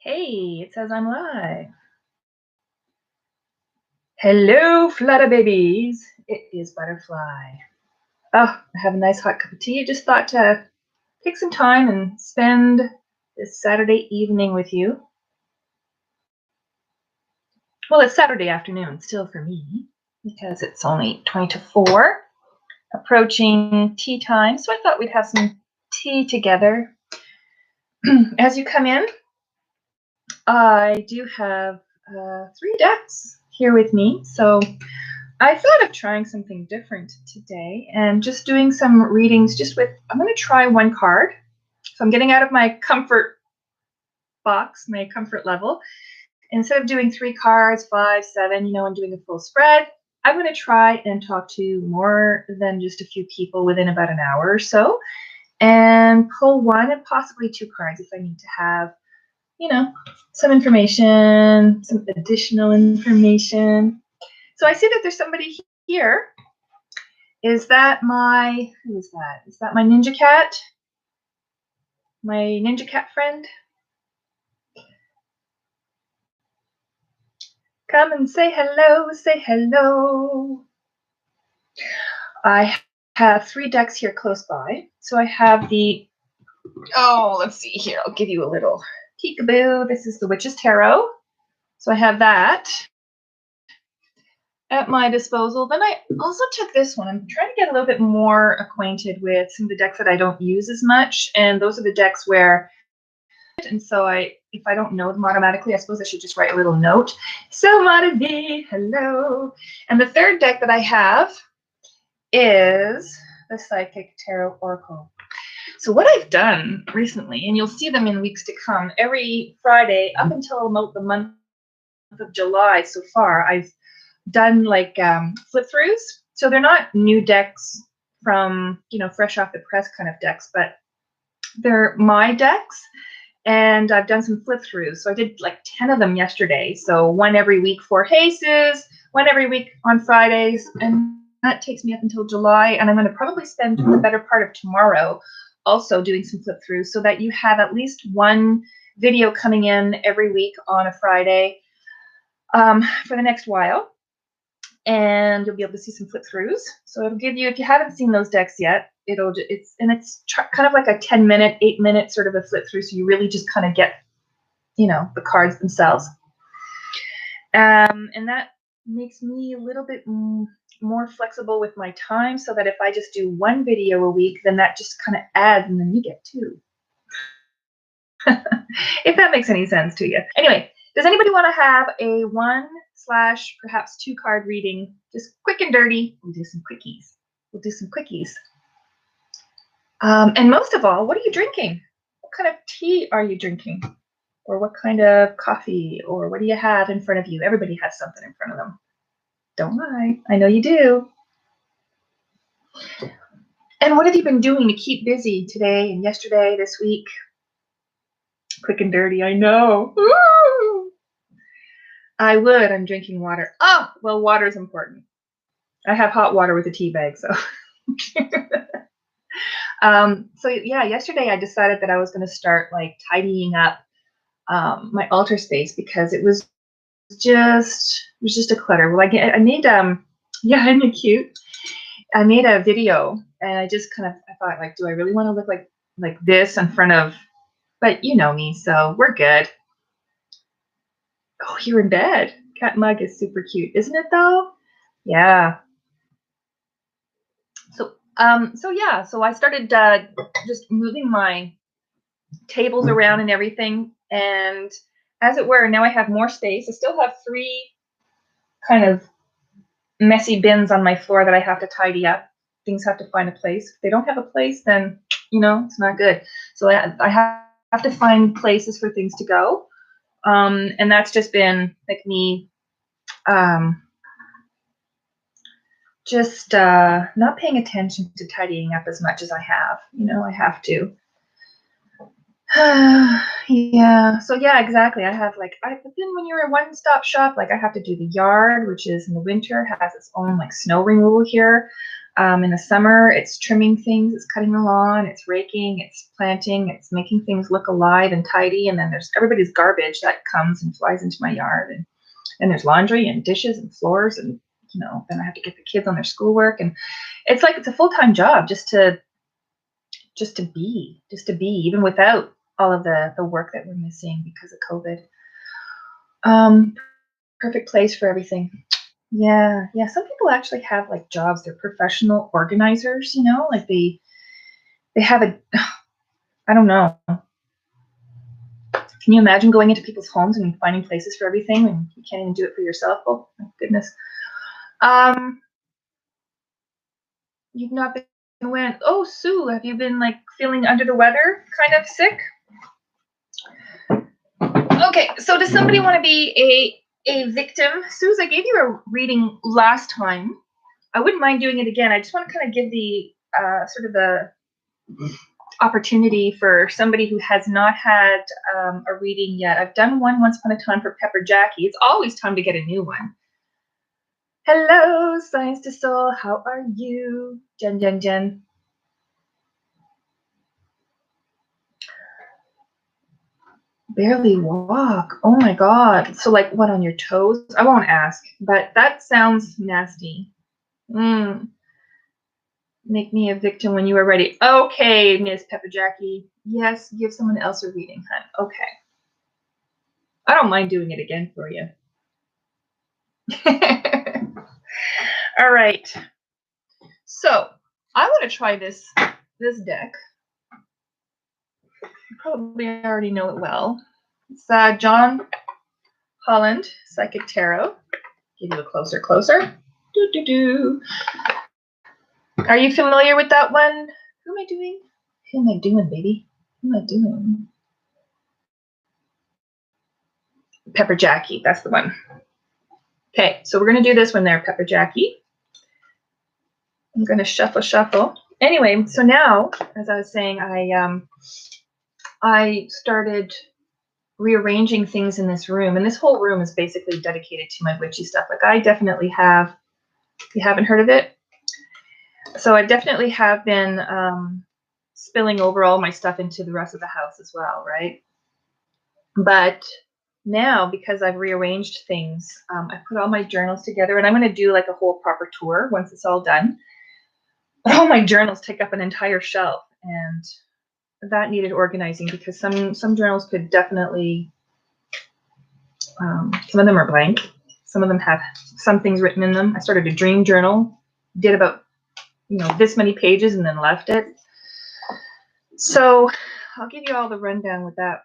Hey, it says I'm live. Hello, flutter babies. It is Butterfly. Oh, I have a nice hot cup of tea. I just thought to take some time and spend this Saturday evening with you. Well, it's Saturday afternoon still for me because it's only 20 to 4, approaching tea time. So I thought we'd have some tea together. As you come in, I do have 3 decks here with me. So I thought of trying something different today and just doing some readings just with, I'm going to try one card. So I'm getting out of my comfort box, my comfort level. Instead of doing 3 cards, 5, 7, and doing a full spread, I'm going to try and talk to more than just a few people within about an hour or so and pull 1 and possibly 2 cards if I need to have, some information, some additional information. So I see that there's somebody here. Who is that? Is that my ninja cat? My ninja cat friend? Come and say hello, say hello. I have 3 decks here close by. So I have let's see here. I'll give you a little peekaboo. This is the Witch's Tarot. So I have that at my disposal. Then I also took this one. I'm trying to get a little bit more acquainted with some of the decks that I don't use as much. And those are the decks where, and so if I don't know them automatically, I suppose I should just write a little note. So Madhavi, hello. And the 3rd deck that I have is the Psychic Tarot Oracle. So what I've done recently, and you'll see them in weeks to come, every Friday up until about the month of July so far, I've done like flip throughs. So they're not new decks from, fresh off the press kind of decks, but they're my decks. And I've done some flip throughs. So I did like 10 of them yesterday. So 1 every week for Jesus, 1 every week on Fridays. And that takes me up until July. And I'm going to probably spend the better part of tomorrow also doing some flip throughs so that you have at least 1 video coming in every week on a Friday for the next while. And you'll be able to see some flip throughs. So it'll give you, if you haven't seen those decks yet, it's kind of like a 10-minute, 8-minute sort of a flip through. So you really just kind of get, the cards themselves. And that makes me a little bit more flexible with my time so that if I just do 1 video a week, then that just kind of adds and then you get 2. If that makes any sense to you. Anyway, does anybody want to have a 1/ perhaps 2 card reading? Just quick and dirty. We'll do some quickies. And most of all, what are you drinking? What kind of tea are you drinking? Or what kind of coffee? Or what do you have in front of you? Everybody has something in front of them. Don't lie. I know you do. And what have you been doing to keep busy today and yesterday, this week? Quick and dirty, I know. Woo! I'm drinking water. Oh, well, water is important. I have hot water with a tea bag, so. So yeah, yesterday I decided that I was going to start like tidying up my altar space because it was just a clutter. Well, I made isn't it cute? I made a video and I thought like, do I really want to look like this in front of? But you know me, so we're good. Oh, you're in bed. Cat mug is super cute, isn't it though? Yeah. So I started just moving my tables around and everything, and as it were, now I have more space. I still have 3 kind of messy bins on my floor that I have to tidy up. Things have to find a place. If they don't have a place, then it's not good. So I have to find places for things to go, and that's just been like me just not paying attention to tidying up as much as I have. I have to. Yeah. So yeah, exactly. But then when you're a one-stop shop, like I have to do the yard, which is in the winter has its own like snow removal here. In the summer, it's trimming things, it's cutting the lawn, it's raking, it's planting, it's making things look alive and tidy. And then there's everybody's garbage that comes and flies into my yard. And there's laundry and dishes and floors. And, you know, then I have to get the kids on their schoolwork. And it's like it's a full-time job just to be, even without all of the work that we're missing because of COVID. Perfect place for everything. Yeah. Some people actually have like jobs. They're professional organizers, you know, like they have I don't know. Can you imagine going into people's homes and finding places for everything and you can't even do it for yourself? Oh my goodness. You've not been oh, Sue, have you been like feeling under the weather, kind of sick? Okay, so does somebody want to be a victim? Suze, I gave you a reading last time. I wouldn't mind doing it again. I just want to kind of give the sort of the opportunity for somebody who has not had a reading yet. I've done one once upon a time for Pepper Jackie. It's always time to get a new one. Hello, Science to Soul. How are you? Jen. Barely walk. Oh my God. So like what, on your toes? I won't ask, but that sounds nasty. Make me a victim when you are ready. Okay, Miss Pepper Jackie. Yes, give someone else a reading, hun. Okay. I don't mind doing it again for you. All right. So I want to try this deck. You probably already know it well. It's John Holland Psychic Tarot. Give you a closer. Are you familiar with that one? Who am I doing? Who am I doing, baby? Who am I doing? Pepper Jackie, that's the one. Okay, so we're going to do this one there, Pepper Jackie. I'm going to shuffle. Anyway, so now, as I was saying, I started rearranging things in this room, and this whole room is basically dedicated to my witchy stuff. Like I definitely have, if you haven't heard of it, so I definitely have been spilling over all my stuff into the rest of the house as well, right? But now, because I've rearranged things, I put all my journals together, and I'm going to do like a whole proper tour once it's all done. But all my journals take up an entire shelf, and that needed organizing because some journals could definitely, some of them are blank. Some of them have some things written in them. I started a dream journal, did about, this many pages and then left it. So I'll give you all the rundown with that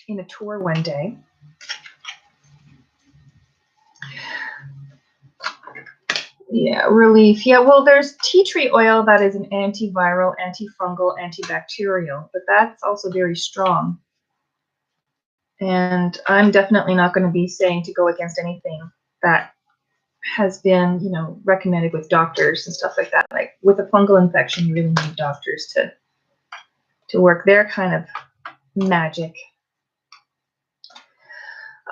in a tour one day. Yeah, relief. Yeah, well, there's tea tree oil that is an antiviral, antifungal, antibacterial, but that's also very strong. And I'm definitely not going to be saying to go against anything that has been, recommended with doctors and stuff like that. Like with a fungal infection, you really need doctors to work their kind of magic.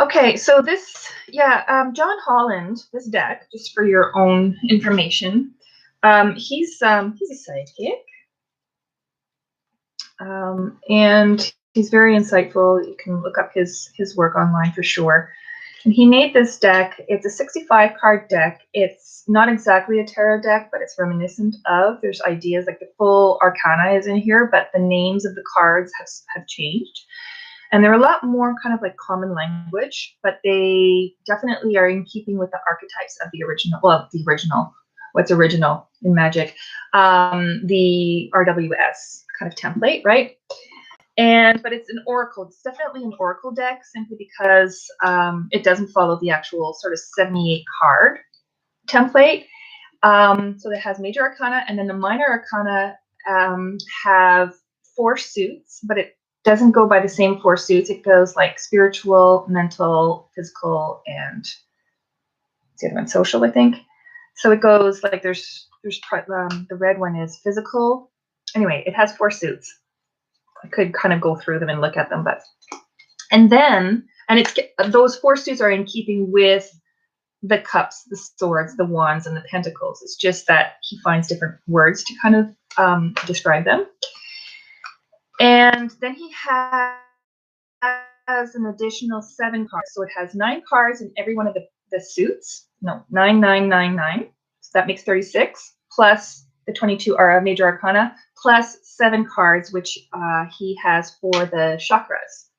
Okay, so this, John Holland, this deck, just for your own information, he's a psychic, and he's very insightful. You can look up his work online for sure. And he made this deck. It's a 65 card deck. It's not exactly a tarot deck, but it's reminiscent of. There's ideas like the full arcana is in here, but the names of the cards have changed. And they're a lot more kind of like common language, but they definitely are in keeping with the archetypes of the original. Well, what's original in magic? The RWS kind of template, right? But it's an oracle. It's definitely an oracle deck simply because it doesn't follow the actual sort of 78 card template. So it has major arcana, and then the minor arcana have 4 suits, but it doesn't go by the same 4 suits. It goes like spiritual, mental, physical, and what's the other one? Social, I think. So it goes like there's the red one is physical. Anyway, it has 4 suits. I could kind of go through them and look at them, and it's those 4 suits are in keeping with the cups, the swords, the wands, and the pentacles. It's just that he finds different words to kind of describe them. And then he has an additional 7 cards. So it has 9 cards in every one of the suits. No, 9, 9, 9, 9. So that makes 36, plus the 22 are major arcana, plus 7 cards, which he has for the chakras.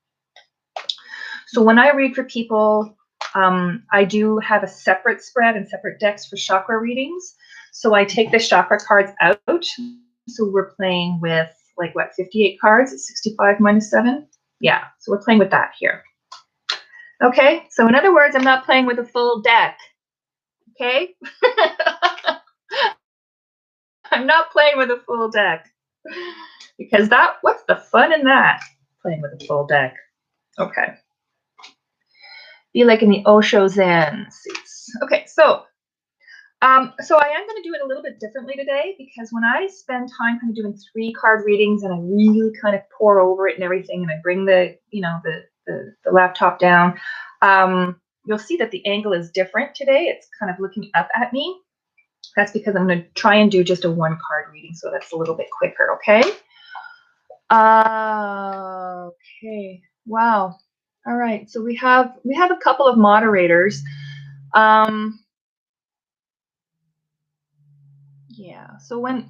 So when I read for people, I do have a separate spread and separate decks for chakra readings. So I take the chakra cards out. So we're playing with, like, what, 58 cards? It's 65 minus 7? Yeah, so we're playing with that here. Okay, so in other words, I'm not playing with a full deck. Okay? I'm not playing with a full deck. Because what's the fun in that? Playing with a full deck. Okay. Be like in the Osho Zen seats. Okay, so I am going to do it a little bit differently today, because when I spend time kind of doing 3 card readings and I really kind of pour over it and everything, and I bring the laptop down, you'll see that the angle is different today. It's kind of looking up at me. That's because I'm going to try and do just a 1 card reading, so that's a little bit quicker. Okay. Okay. Wow. All right. So we have a couple of moderators. Yeah. So when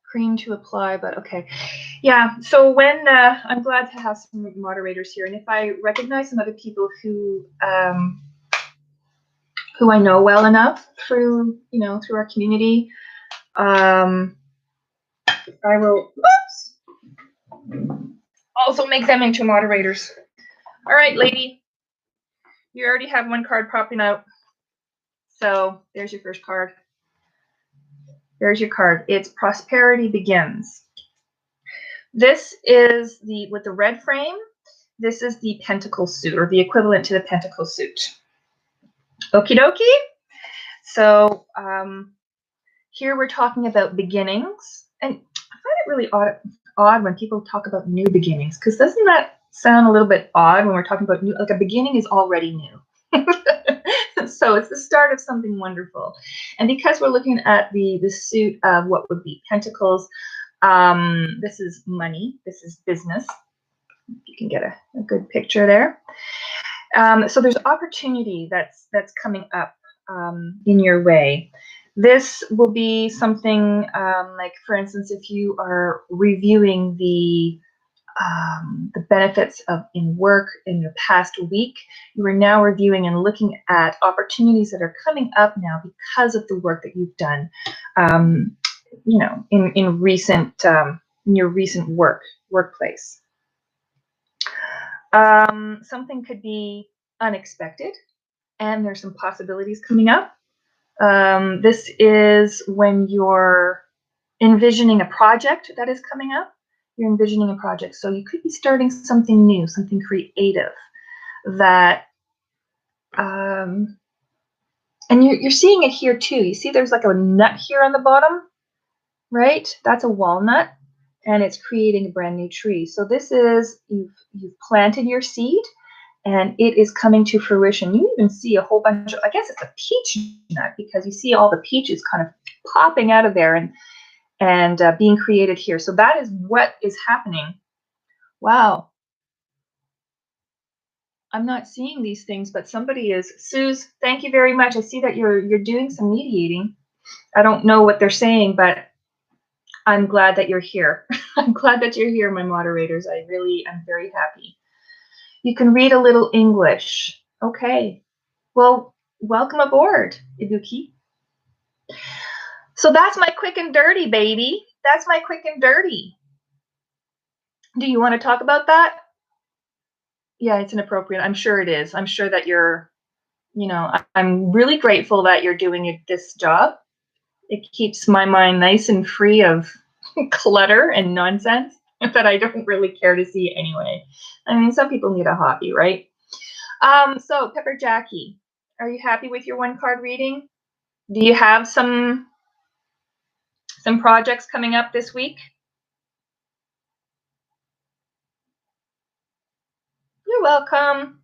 cream to apply, but okay. Yeah. So when I'm glad to have some moderators here, and if I recognize some other people who I know well enough through our community, I will also make them into moderators. All right, lady. You already have 1 card popping out. So there's your first card. There's your card. It's Prosperity Begins. This is with the red frame. This is the pentacle suit, or the equivalent to the pentacle suit. Okie dokie. So here we're talking about beginnings. And I find it really odd when people talk about new beginnings, because doesn't that sound a little bit odd when we're talking about new? Like, a beginning is already new. So it's the start of something wonderful. And because we're looking at the suit of what would be pentacles, this is money, this is business. You can get a good picture there. So there's opportunity that's coming up in your way. This will be something like, for instance, if you are reviewing the benefits in work in the past week, you are now reviewing and looking at opportunities that are coming up now because of the work that you've done, in your recent workplace. Something could be unexpected, and there's some possibilities coming up. This is when you're envisioning a project that is coming up. You're envisioning a project. So you could be starting something new, something creative that, and you're seeing it here too. You see there's like a nut here on the bottom, right? That's a walnut, and it's creating a brand new tree. So this is, you've planted your seed, and it is coming to fruition. You even see a whole bunch of, I guess it's a peach nut, because you see all the peaches kind of popping out of there and being created here. So that is what is happening. Wow. I'm not seeing these things, but somebody is. Suze, thank you very much. I see that you're doing some mediating. I don't know what they're saying, but I'm glad that you're here. I'm glad that you're here, my moderators. I really am very happy. You can read a little English. Okay. Well, welcome aboard, Ibuki. So that's my quick and dirty, baby. That's my quick and dirty. Do you want to talk about that? Yeah, it's inappropriate. I'm sure it is. I'm sure that you're, I'm really grateful that you're doing this job. It keeps my mind nice and free of clutter and nonsense that I don't really care to see anyway. I mean, some people need a hobby, right? So Pepper Jackie, are you happy with your 1 card reading? Do you have some projects coming up this week? You're welcome.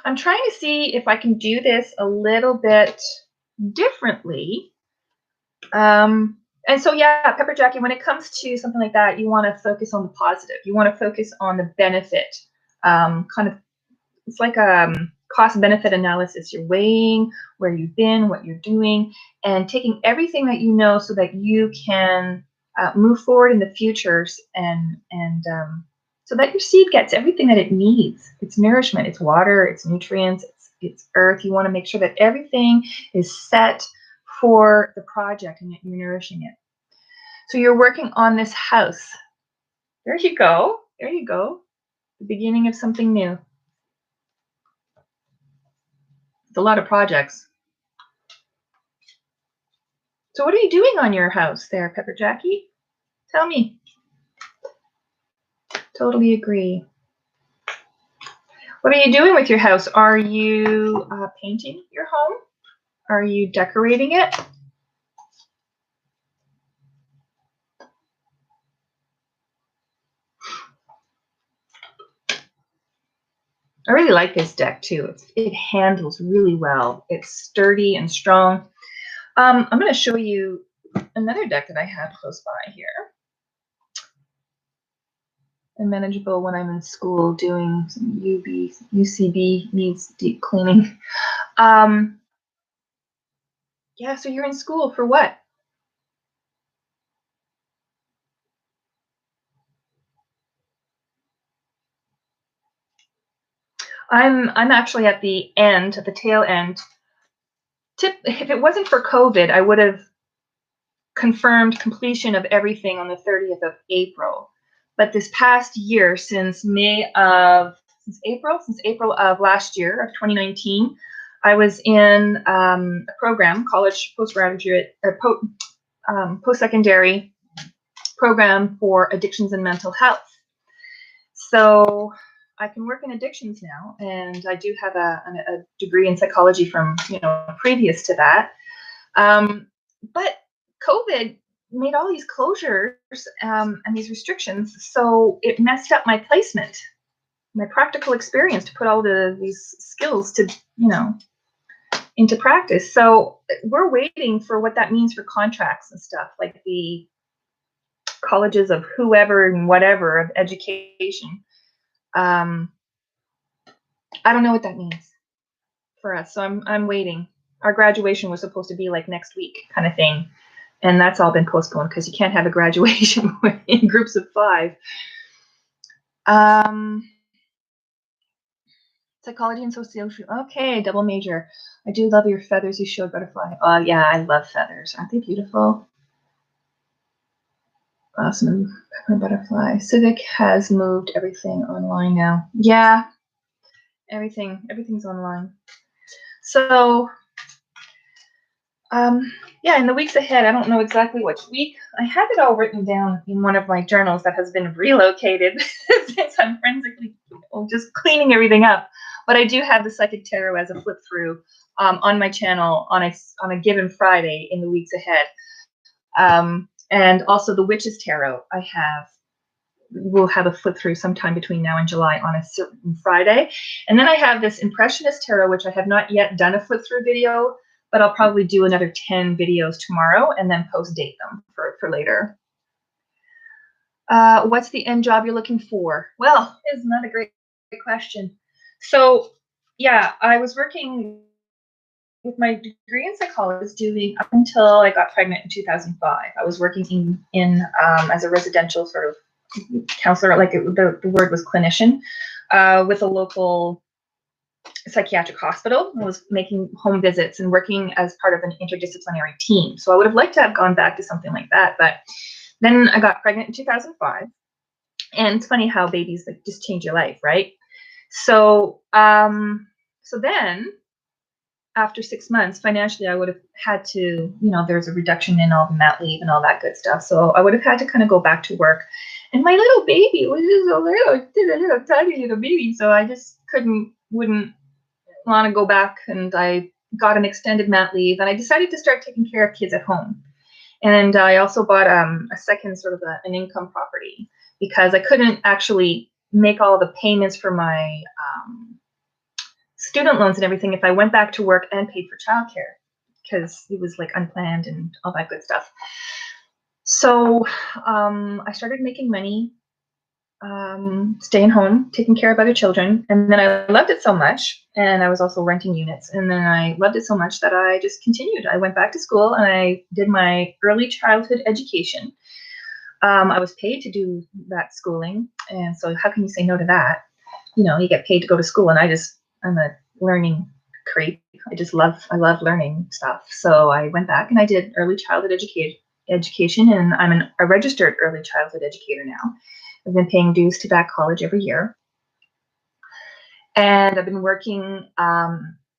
I'm trying to see if I can do this a little bit differently. And so, yeah, Pepper Jackie, when it comes to something like that, you want to focus on the positive. You want to focus on the benefit. Kind of, it's like a cost-benefit analysis. You're weighing where you've been, what you're doing, and taking everything that you know so that you can move forward in the futures and so that your seed gets everything that it needs. It's nourishment, it's water, it's nutrients, it's earth. You want to make sure that everything is set for the project and that you're nourishing it. So you're working on this house. There you go. There you go. The beginning of something new. It's a lot of projects. So what are you doing on your house there, Pepper Jackie? Tell me. Totally agree. What are you doing with your house? Are you painting your home? Are you decorating it? I really like this deck too. It handles really well. It's sturdy and strong. I'm going to show you another deck that I have close by here. And manageable when I'm in school doing some UCB needs deep cleaning. Yeah, so you're in school for what? I'm actually at the end, at the tail end. If it wasn't for COVID, I would have confirmed completion of everything on the 30th of April. But this past year, since April of last year, of 2019, I was in a program, college postgraduate or post-secondary program for addictions and mental health. So I can work in addictions now, and I do have a degree in psychology from previous to that. But COVID made all these closures and these restrictions, so it messed up my placement, my practical experience to put all these skills to into practice. So we're waiting for what that means for contracts and stuff, like the colleges of whoever and whatever of education. I don't know what that means for us, so I'm waiting. Our graduation was supposed to be like next week, kind of thing, and that's all been postponed because you can't have a graduation in groups of 5. Psychology and sociology. Okay, double major. I do love your feathers you showed, butterfly. Oh yeah, I love feathers. Aren't they beautiful? Awesome. Butterfly. Civic has moved everything online now. Yeah, everything's online. So yeah, in the weeks ahead, I don't know exactly which week. I have it all written down in one of my journals that has been relocated since I'm forensically just cleaning everything up. But I do have the Psychic Tarot as a flip through on my channel on a given Friday in the weeks ahead. And also the Witch's Tarot we'll have a flip through sometime between now and July on a certain Friday. And then I have this Impressionist Tarot, which I have not yet done a flip through video, but I'll probably do another 10 videos tomorrow and then post date them for later. What's the end job you're looking for? Well, isn't that a great question? So yeah, I was working with my degree in psychology, doing up until I got pregnant in 2005. I was working in as a residential sort of counselor, like the word was clinician, with a local psychiatric hospital. I was making home visits and working as part of an interdisciplinary team. So I would have liked to have gone back to something like that, but then I got pregnant in 2005. And it's funny how babies like just change your life, right? So so then after 6 months, financially, I would have had to, there's a reduction in all the mat leave and all that good stuff. So I would have had to kind of go back to work. And my little baby was just a little tiny little baby. So I just wouldn't want to go back. And I got an extended mat leave, and I decided to start taking care of kids at home. And I also bought a second sort of an income property because I couldn't actually make all the payments for my student loans and everything if I went back to work and paid for childcare, because it was like unplanned and all that good stuff. So I started making money, staying home, taking care of other children. And then I loved it so much. And I was also renting units. And then I loved it so much that I just continued. I went back to school and I did my early childhood education. I was paid to do that schooling. And so how can you say no to that? You know, you get paid to go to school. And I'm a learning creep. I love learning stuff. So I went back and I did early childhood education. And I'm a registered early childhood educator now. I've been paying dues to that college every year. And I've been working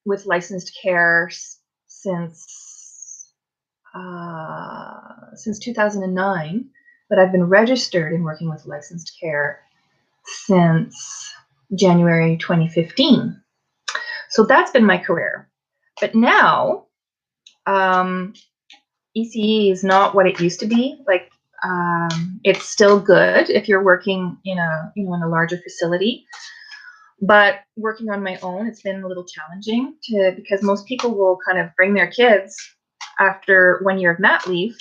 with licensed care since 2009, but I've been registered and working with licensed care since January 2015. So that's been my career. But now, ECE is not what it used to be. Like, it's still good if you're working in a larger facility, but working on my own, it's been a little challenging because most people will kind of bring their kids after 1 year of mat leave,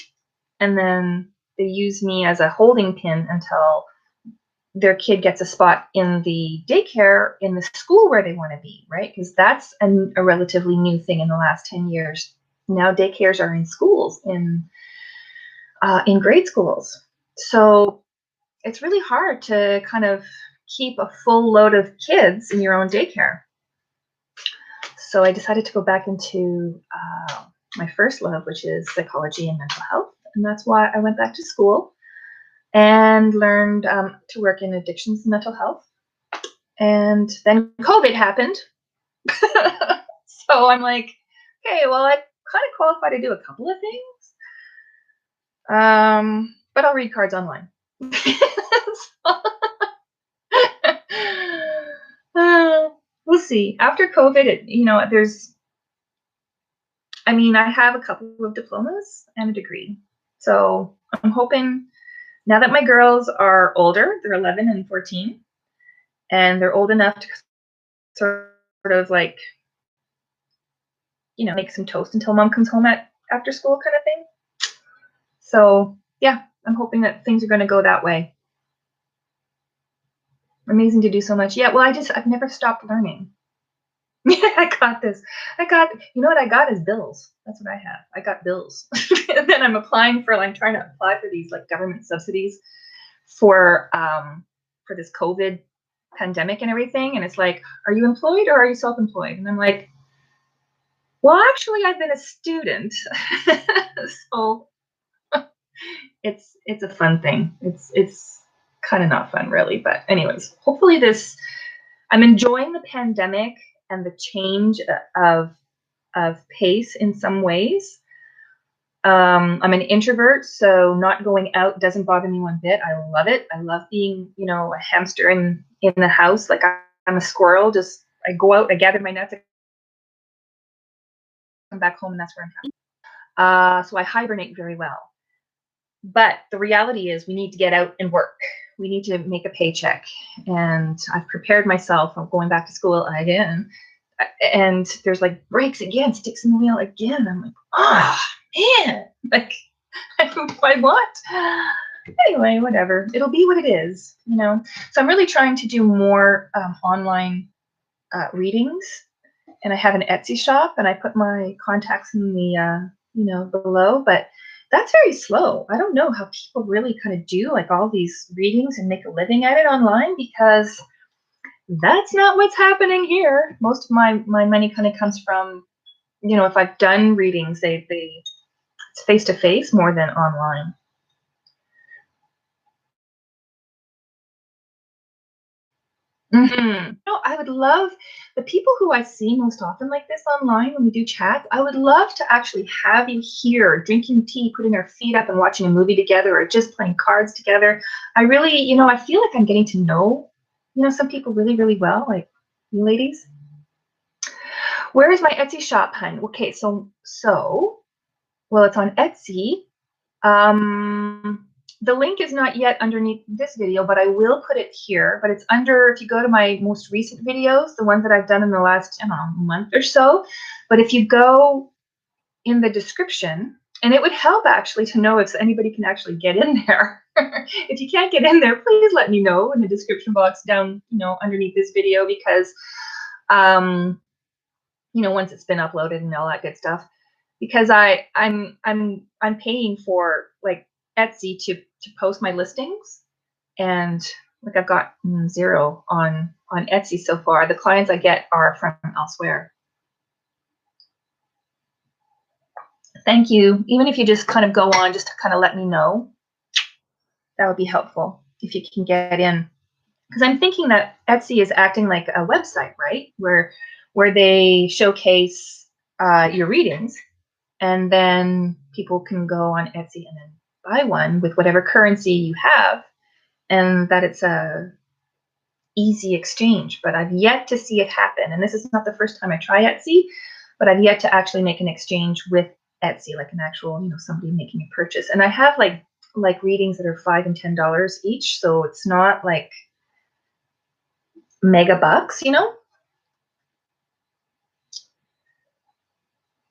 and then they use me as a holding pin until their kid gets a spot in the daycare in the school where they want to be, right? Because that's a relatively new thing in the last 10 years. Now daycares are in schools, in grade schools. So it's really hard to kind of keep a full load of kids in your own daycare. So I decided to go back into my first love, which is psychology and mental health. And that's why I went back to school and learned to work in addictions and mental health. And then COVID happened. So I'm like, okay, well, I kind of qualify to do a couple of things. But I'll read cards online. We'll see. After COVID, I have a couple of diplomas and a degree. So I'm hoping now that my girls are older, they're 11 and 14, and they're old enough to sort of like, make some toast until mom comes home after school kind of thing. So yeah, I'm hoping that things are going to go that way. Amazing to do so much. Yeah, well, I've never stopped learning. I got this. You know what I got is bills. That's what I have. I got bills. And then I'm trying to apply for these like government subsidies for this COVID pandemic and everything. And it's like, are you employed or are you self-employed? And I'm like, well, actually, I've been a student. So it's a fun thing. It's kind of not fun really, but anyways, hopefully I'm enjoying the pandemic and the change of pace in some ways. I'm an introvert, so not going out doesn't bother me one bit. I love it. I love being, a hamster in the house. Like I'm a squirrel. I go out, I gather my nuts, I come back home, and that's where I'm happy. So I hibernate very well. But the reality is we need to get out and work. We need to make a paycheck. And I've prepared myself. I'm going back to school again. And there's like brakes again, sticks in the wheel again. I'm like, man, like I want. Anyway, whatever. It'll be what it is, So I'm really trying to do more online readings. And I have an Etsy shop, and I put my contacts in the, below. But that's very slow. I don't know how people really kind of do like all these readings and make a living at it online, because that's not what's happening here. Most of my money kind of comes from, if I've done readings, it's face to face more than online. Mm-hmm. I would love the people who I see most often like this online when we do chat. I would love to actually have you here drinking tea, putting our feet up and watching a movie together, or just playing cards together. I really, I feel like I'm getting to know, some people really, really well, like you ladies. Where is my Etsy shop, hun? Okay, so well, it's on Etsy. the link is not yet underneath this video, but I will put it here. But it's under, if you go to my most recent videos, the ones that I've done in the last, I don't know, month or so. But if you go in the description, and it would help actually to know if anybody can actually get in there. If you can't get in there, please let me know in the description box down, underneath this video, because, once it's been uploaded and all that good stuff, because I'm paying for like Etsy to post my listings, and like I've got 0 on Etsy so far. The clients I get are from elsewhere. Thank you. Even if you just kind of go on just to kind of let me know, that would be helpful if you can get in. Because I'm thinking that Etsy is acting like a website, right? Where they showcase your readings, and then people can go on Etsy and then buy one with whatever currency you have, and that it's a easy exchange. But I've yet to see it happen. And this is not the first time I try Etsy, but I've yet to actually make an exchange with Etsy, like an actual, somebody making a purchase. And I have like readings that are $5 and $10 each, so it's not like mega bucks,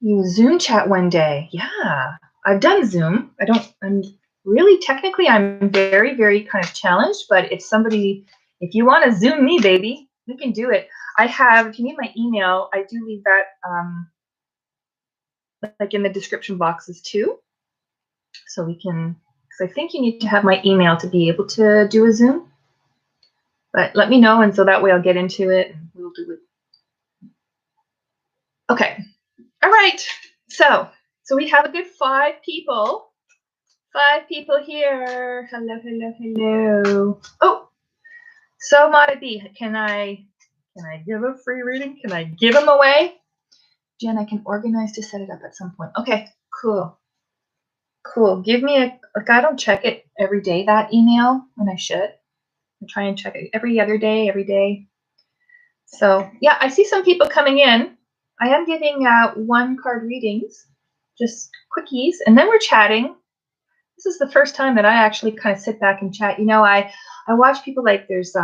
You Zoom chat one day. Yeah, I've done Zoom. I'm very, very kind of challenged, but if you want to Zoom me, baby, we can do it. If you need my email, I do leave that like in the description boxes too. So we can, because I think you need to have my email to be able to do a Zoom. But let me know, and so that way I'll get into it and we'll do it. Okay. All right. So we have a good 5 people. 5 people here. Hello, hello, hello. Oh, so Mata can I give a free reading? Can I give them away? Jen, I can organize to set it up at some point. Okay, cool. Cool. Give me I don't check it every day, that email, when I should. I try and check it every other day, every day. So yeah, I see some people coming in. I am giving out 1 card readings, just quickies, and then we're chatting. This is the first time that I actually kind of sit back and chat. I watch people like there's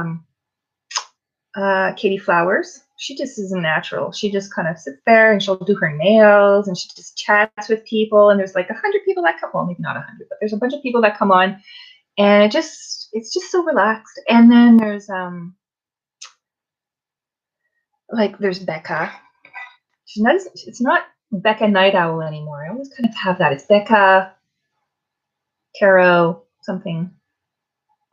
Katie Flowers. She just is a natural. She just kind of sits there and she'll do her nails and she just chats with people. And there's like 100 people that come. Well, maybe not 100, but there's a bunch of people that come on, and it's just so relaxed. And then there's there's Becca. It's not Becca Night Owl anymore. I always kind of have that. It's Becca Tarot something.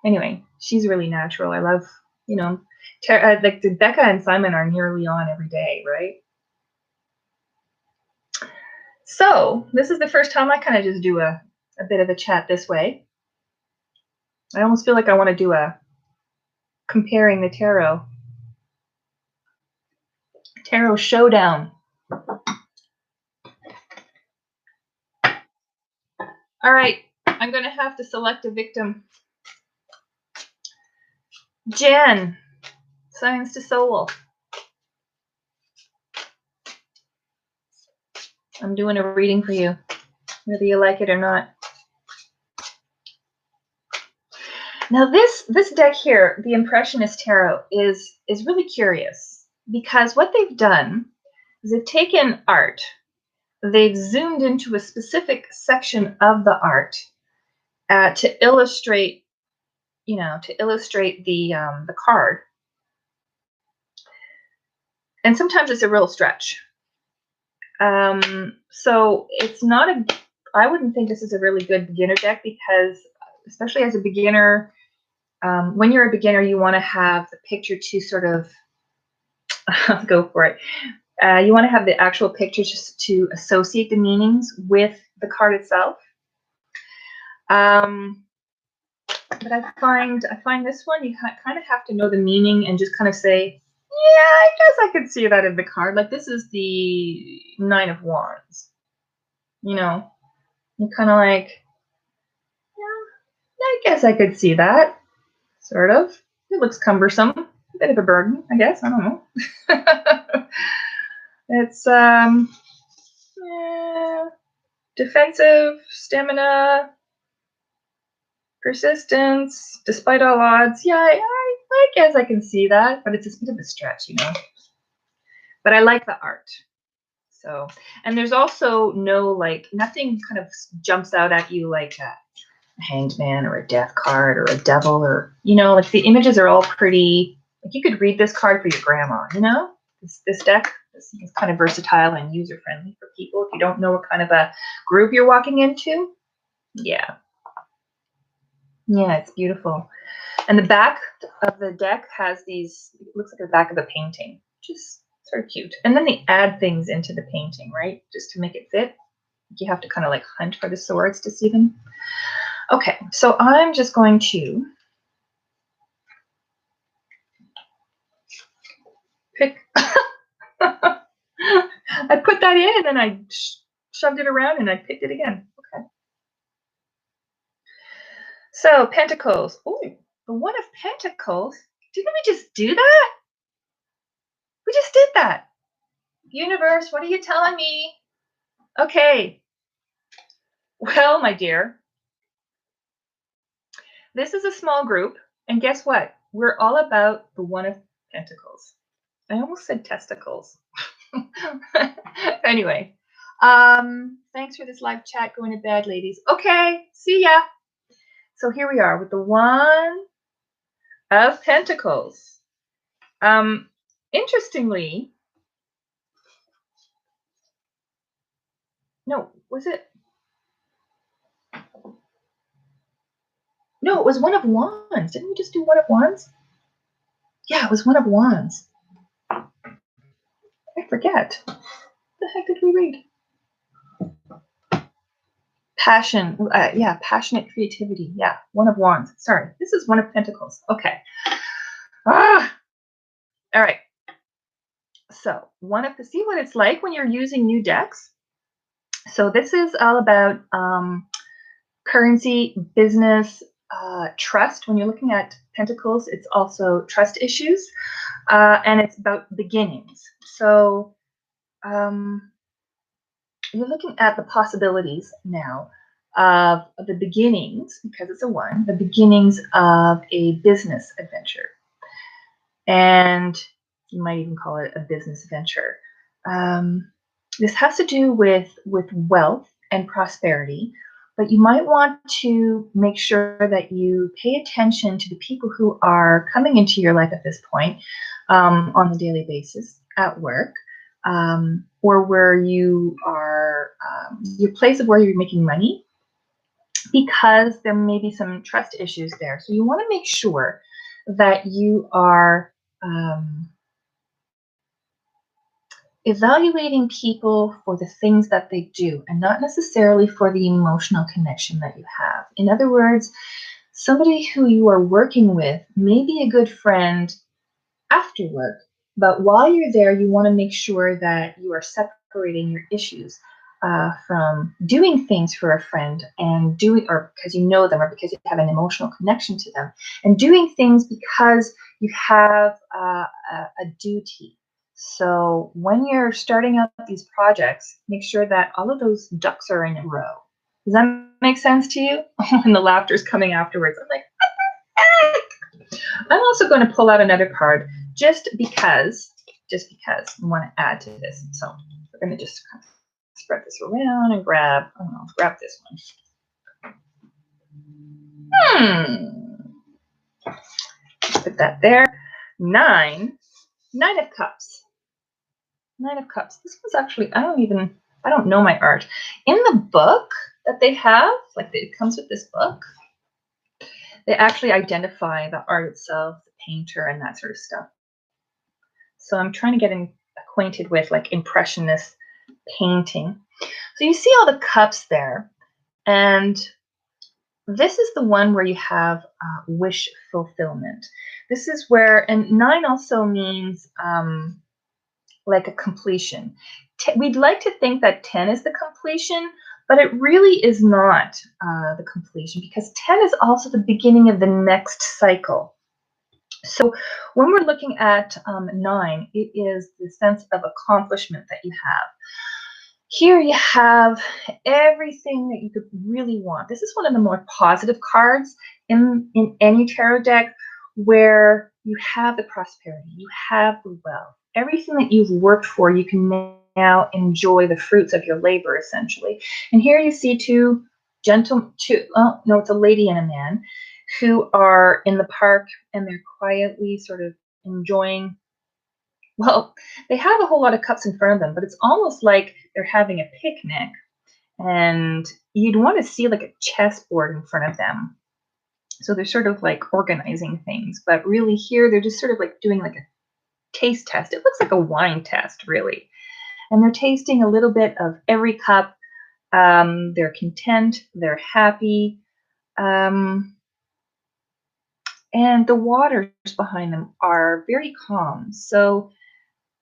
Anyway, she's really natural. I love, like Becca and Simon are nearly on every day, right? So this is the first time I kind of just do a bit of a chat this way. I almost feel like I want to do a comparing the tarot showdown. All right, I'm going to have to select a victim. Jen, Science to Soul. I'm doing a reading for you, whether you like it or not. Now this deck here, the Impressionist Tarot, is really curious, because what they've done is they've taken art, they've zoomed into a specific section of the art to illustrate, the card. And sometimes it's a real stretch. So it's not I wouldn't think this is a really good beginner deck, because especially as a beginner, when you're a beginner, you want to have the picture to sort of go for it. You want to have the actual picture just to associate the meanings with the card itself. But I find this one, you kind of have to know the meaning and just kind of say, yeah, I guess I could see that in the card. Like this is the 9 of Wands. You're kind of like, yeah, I guess I could see that. Sort of. It looks cumbersome. A bit of a burden, I guess. I don't know. It's defensive, stamina. Persistence, despite all odds. Yeah, I guess I can see that, but it's a bit of a stretch, you know. But I like the art. So, and there's also no, like, nothing kind of jumps out at you like a hanged man or a death card or a devil, or, you know, like the images are all pretty, like you could read this card for your grandma, you know. This deck is kind of versatile and user friendly for people if you don't know what kind of a group you're walking into. Yeah, it's beautiful. And the back of the deck has these, it looks like the back of a painting, which is sort of cute. And then they add things into the painting, right, just to make it fit. You have to kind of like hunt for the swords to see them. Okay, so I'm just going to pick. I put that in and then I shoved it around and I picked it again. Okay. So Pentacles. Oh, the One of Pentacles. Didn't we just do that? We just did that. Universe, what are you telling me? Okay. Well, my dear, this is a small group, and guess what? We're all about the One of Pentacles. I almost said testicles. Anyway, thanks for this live chat. Going to bed, ladies. Okay, see ya. So here we are with the One of Pentacles. Interestingly, no, was it? No, it was One of Wands. Didn't we just do One of Wands? Yeah, it was One of Wands. I forget. What the heck did we read? Passion. Yeah, passionate creativity. Yeah, One of Wands. Sorry, this is One of Pentacles. Okay. All right. So see what it's like when you're using new decks. So this is all about currency, business, trust. When you're looking at Pentacles, it's also trust issues, and it's about beginnings. So you're looking at the possibilities now of the beginnings, because it's a one, the beginnings of a business adventure. And you might even call it a business venture. This has to do with wealth and prosperity, but you might want to make sure that you pay attention to the people who are coming into your life at this point, on a daily basis, at work, or where you are, your place of where you're making money, because there may be some trust issues there. So you want to make sure that you are evaluating people for the things that they do and not necessarily for the emotional connection that you have. In other words, somebody who you are working with may be a good friend after work, but while you're there, you want to make sure that you are separating your issues from doing things for a friend and doing, or because you know them or because you have an emotional connection to them, and doing things because you have a duty. So when you're starting out these projects, make sure that all of those ducks are in a row. Does that make sense to you? And the laughter is coming afterwards. I'm like, I'm also going to pull out another card just because I want to add to this. So we're going to just kind of spread this around and grab this one. Put that there. Nine of Cups. Nine of Cups. This one's actually, I don't know my art. In the book that they have, like it comes with this book, they actually identify the art itself, the painter, and that sort of stuff. So I'm trying to get acquainted with like Impressionist painting. So you see all the cups there, and this is the one where you have wish fulfillment. This is where, and 9 also means like a completion. We'd like to think that 10 is the completion, but it really is not the completion, because 10 is also the beginning of the next cycle. So when we're looking at 9, it is the sense of accomplishment that you have. Here you have everything that you could really want. This is one of the more positive cards in any tarot deck, where you have the prosperity, you have the wealth, everything that you've worked for, you can now enjoy the fruits of your labor, essentially. And here you see two oh no, it's a lady and a man who are in the park, and they're quietly sort of enjoying, well, they have a whole lot of cups in front of them, but it's almost like they're having a picnic, and you'd want to see like a chessboard in front of them. So they're sort of like organizing things, but really here they're just sort of like doing like a taste test. It looks like a wine test, really. And they're tasting a little bit of every cup. They're content, they're happy. And the waters behind them are very calm. So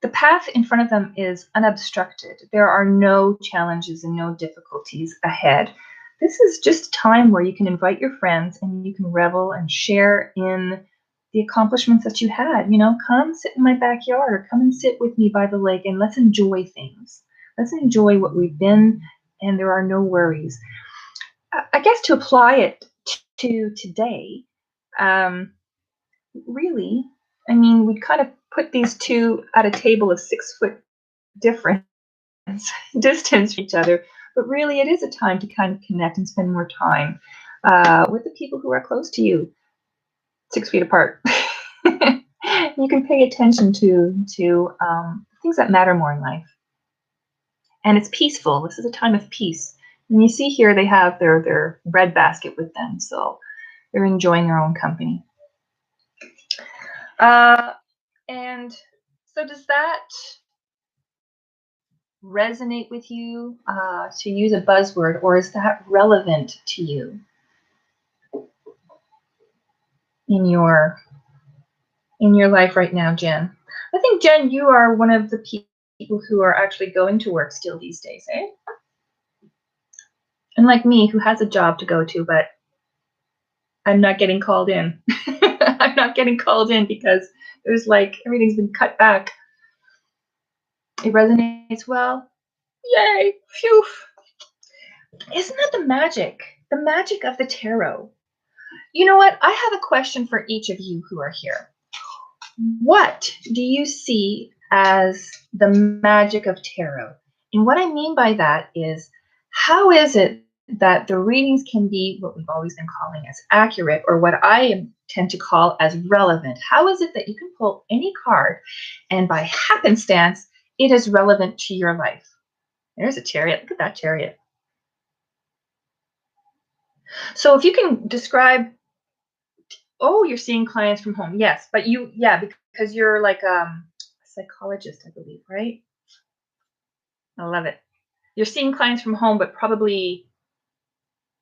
the path in front of them is unobstructed. There are no challenges and no difficulties ahead. This is just a time where you can invite your friends and you can revel and share in the accomplishments that you had. You know, come sit in my backyard, or come and sit with me by the lake, and let's enjoy things. Let's enjoy what we've been, and there are no worries. I guess to apply it to today, really, I mean, we kind of put these two at a table of 6 foot difference distance from each other, but really it is a time to kind of connect and spend more time with the people who are close to you, 6 feet apart. You can pay attention to things that matter more in life, and it's peaceful. This is a time of peace. And you see here they have their bread basket with them, so they're enjoying their own company. And so does that resonate with you, to use a buzzword, or is that relevant to you in your life right now, Jen? I think, Jen, you are one of the people who are actually going to work still these days, eh? And like me, who has a job to go to, but I'm not getting called in. I'm not getting called in because there's like everything's been cut back. It resonates well. Yay! Phew! Isn't that the magic? The magic of the tarot. You know what? I have a question for each of you who are here. What do you see as the magic of tarot? And what I mean by that is, how is it that the readings can be what we've always been calling as accurate, or what I tend to call as relevant? How is it that you can pull any card and by happenstance, it is relevant to your life? There's a chariot. Look at that chariot. So if you can describe, oh, you're seeing clients from home. Yes, but because you're like a psychologist, I believe, right? I love it. You're seeing clients from home, but probably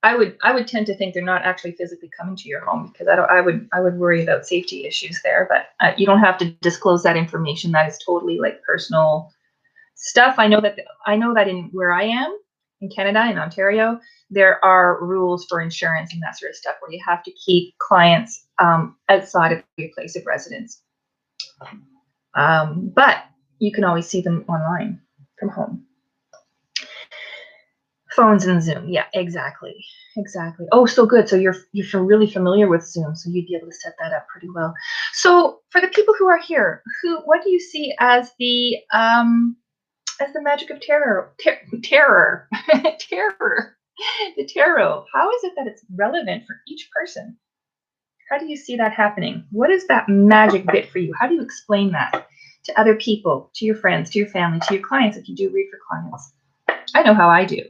I would tend to think they're not actually physically coming to your home, because I would worry about safety issues there. But you don't have to disclose that information. That is totally like personal stuff. I know that in where I am in Canada, in Ontario, there are rules for insurance and that sort of stuff, where you have to keep clients outside of your place of residence. But you can always see them online from home. Phones and Zoom. Yeah, exactly. Oh, so good. So you're really familiar with Zoom, so you'd be able to set that up pretty well. So for the people who are here, what do you see as the magic of terror? Terror. The tarot. How is it that it's relevant for each person? How do you see that happening? What is that magic bit for you? How do you explain that to other people, to your friends, to your family, to your clients, if you do read for clients? I know how I do.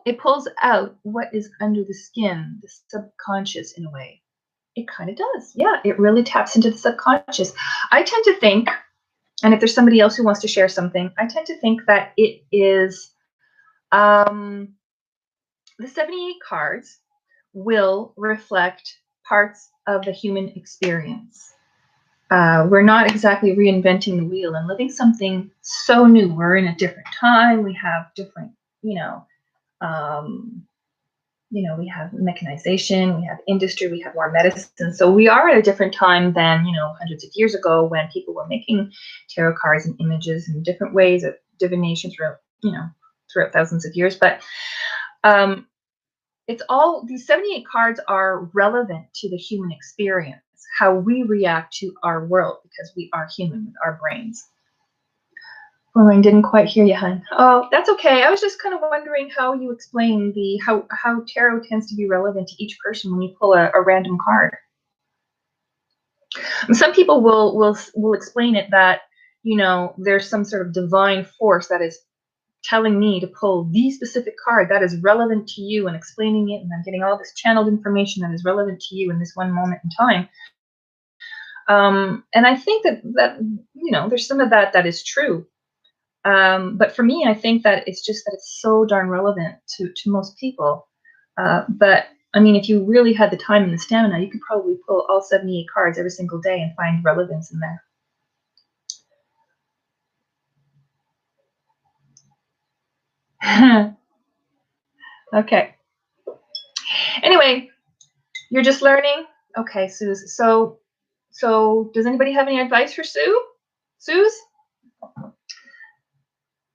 It pulls out what is under the skin, the subconscious, in a way. It kind of does. Yeah, it really taps into the subconscious. I tend to think, and if there's somebody else who wants to share something, I tend to think that it is the 78 cards will reflect parts of the human experience. We're not exactly reinventing the wheel and living something so new. We're in a different time. We have different, we have mechanization, we have industry, we have more medicine. So we are at a different time than, hundreds of years ago when people were making tarot cards and images in different ways of divination throughout thousands of years. But it's all, these 78 cards are relevant to the human experience, how we react to our world, because we are human with our brains. Oh, I didn't quite hear you, hun. Oh, that's okay. I was just kind of wondering how you explain how tarot tends to be relevant to each person when you pull a random card. And some people will explain it that, there's some sort of divine force that is telling me to pull the specific card that is relevant to you and explaining it, and I'm getting all this channeled information that is relevant to you in this one moment in time. And I think that there's some of that is true. But for me, I think that it's just that it's so darn relevant to most people. But I mean, if you really had the time and the stamina, you could probably pull all 78 cards every single day and find relevance in there. Okay. Anyway, you're just learning. Okay, Suze. So does anybody have any advice for Suze?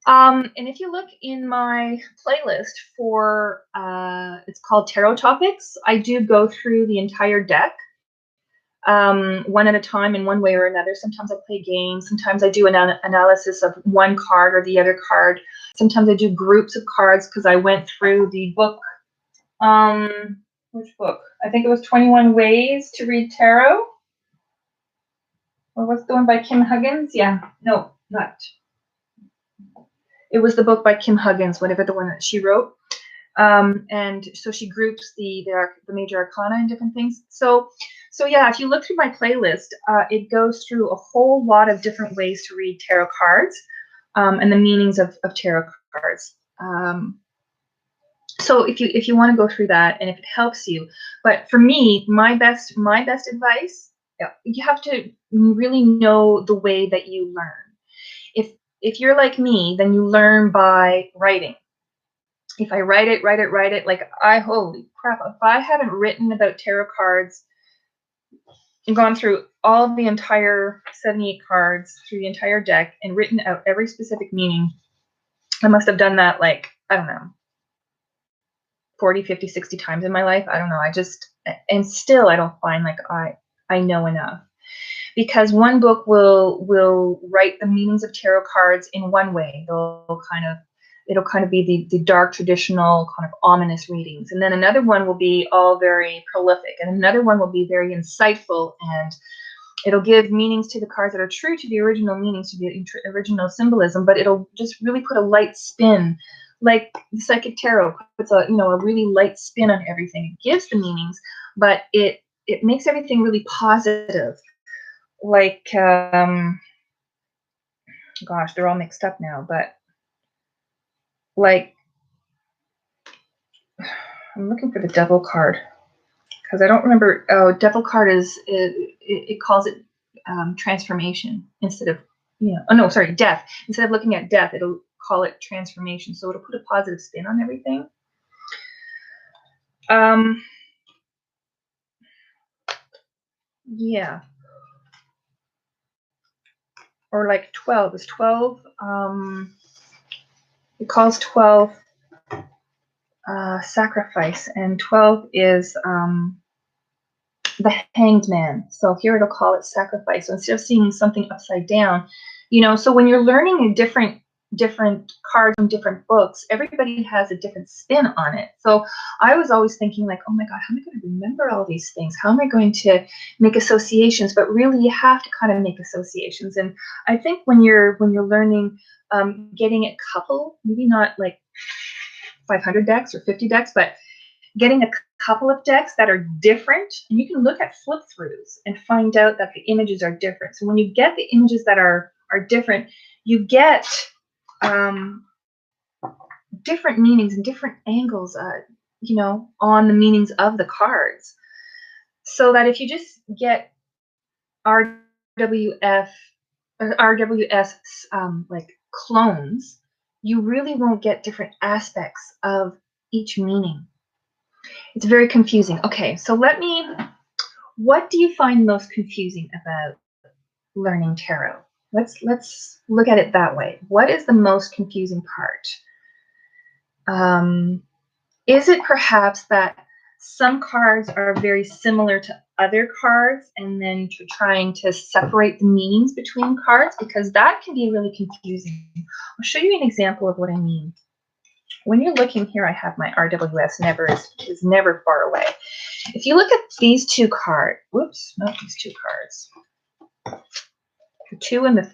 And if you look in my playlist for, it's called Tarot Topics, I do go through the entire deck, one at a time in one way or another. Sometimes I play games. Sometimes I do an analysis of one card or the other card. Sometimes I do groups of cards because I went through the book. Which book? I think it was 21 Ways to Read Tarot. Or what's the one by Kim Huggins? Yeah. No, not. It was the book by Kim Huggins, whatever the one that she wrote. And so she groups the major arcana and different things. So yeah, if you look through my playlist, it goes through a whole lot of different ways to read tarot cards, and the meanings of tarot cards. So if you want to go through that, and if it helps you, but for me, my best advice, you have to really know the way that you learn. If you're like me, then you learn by writing. If I write it, like holy crap, if I haven't written about tarot cards and gone through all of the entire 78 cards through the entire deck and written out every specific meaning, I must have done that, like, I don't know, 40, 50, 60 times in my life. I don't know. And still I don't find like I know enough. Because one book will write the meanings of tarot cards in one way. It'll kind of be the dark, traditional, kind of ominous readings. And then another one will be all very prolific. And another one will be very insightful, and it'll give meanings to the cards that are true to the original meanings, to the original symbolism, but it'll just really put a light spin, like the Psychic Tarot puts a really light spin on everything. It gives the meanings, but it makes everything really positive. Like, gosh, they're all mixed up now, but like, I'm looking for the Devil card because I don't remember. Oh, Devil card it calls it transformation instead of, oh no, sorry, death. Instead of looking at death, it'll call it transformation. So it'll put a positive spin on everything. Yeah. Or like 12 is 12. It calls 12 sacrifice, and 12 is the Hanged Man. So here it'll call it sacrifice. So instead of seeing something upside down, so when you're learning a different cards from different books, everybody has a different spin on it. So I was always thinking like, oh my God, how am I going to remember all these things? How am I going to make associations? But really, you have to kind of make associations. And I think when you're learning, getting a couple, maybe not like 500 decks or 50 decks, but getting a couple of decks that are different, and you can look at flip throughs and find out that the images are different. So when you get the images that are different, you get different meanings and different angles, on the meanings of the cards. So that if you just get RWS like clones, you really won't get different aspects of each meaning. It's very confusing. Okay, so what do you find most confusing about learning tarot? Let's look at it that way. What is the most confusing part? Is it perhaps that some cards are very similar to other cards, and then trying to separate the meanings between cards? Because that can be really confusing. I'll show you an example of what I mean. When you're looking here, I have my RWS is never far away. If you look at these two cards, whoops, not these two cards. The two and the,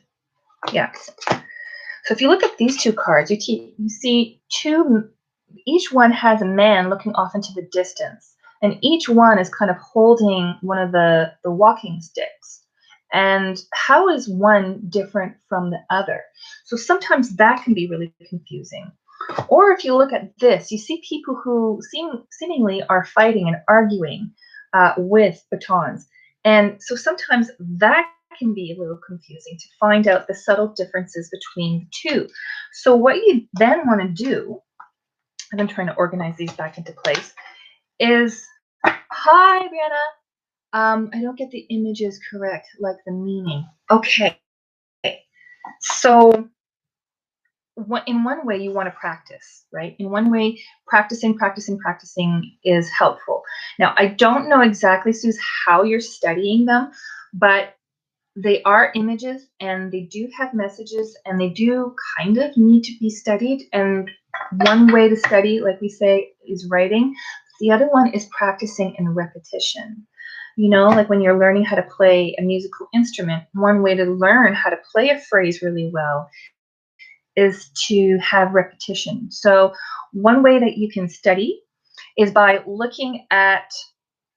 yeah. So if you look at these two cards, you see two, each one has a man looking off into the distance, and each one is kind of holding one of the walking sticks. And how is one different from the other? So sometimes that can be really confusing. Or if you look at this, you see people who seemingly are fighting and arguing with batons. And so sometimes that can be a little confusing to find out the subtle differences between the two. So what you then want to do, and I'm trying to organize these back into place, is, hi, Brianna. I don't get the images correct, like the meaning. Okay. So in one way you want to practice, right? In one way, practicing is helpful. Now, I don't know exactly, Suze, how you're studying them, but they are images and they do have messages and they do kind of need to be studied. And one way to study, like we say, is writing. The other one is practicing and repetition. You know, like when you're learning how to play a musical instrument, one way to learn how to play a phrase really well is to have repetition. So one way that you can study is by looking at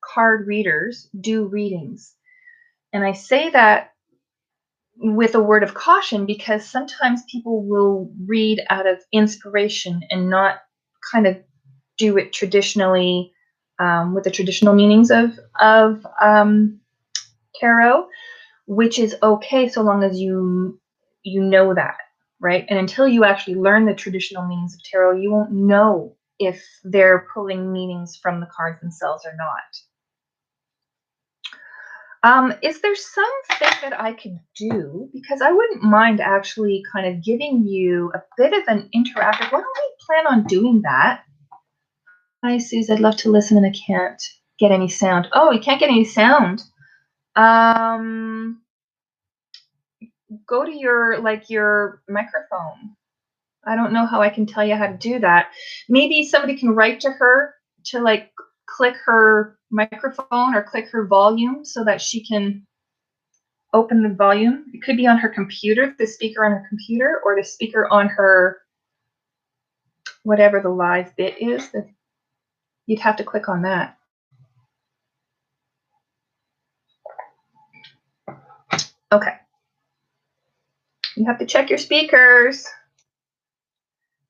card readers do readings. And I say that with a word of caution because sometimes people will read out of inspiration and not kind of do it traditionally with the traditional meanings of tarot, which is okay so long as you know that, right? And until you actually learn the traditional meanings of tarot, you won't know if they're pulling meanings from the cards themselves or not. Is there something that I could do? Because I wouldn't mind actually kind of giving you a bit of an interactive. Why don't we plan on doing that? Hi, Suze. I'd love to listen and I can't get any sound. Oh, you can't get any sound. Go to your microphone. I don't know how I can tell you how to do that. Maybe somebody can write to her to like click her microphone or click her volume so that she can open the volume. It could be on her computer, the speaker on her computer, or the speaker on her, whatever the live bit is. You'd have to click on that. Okay. You have to check your speakers.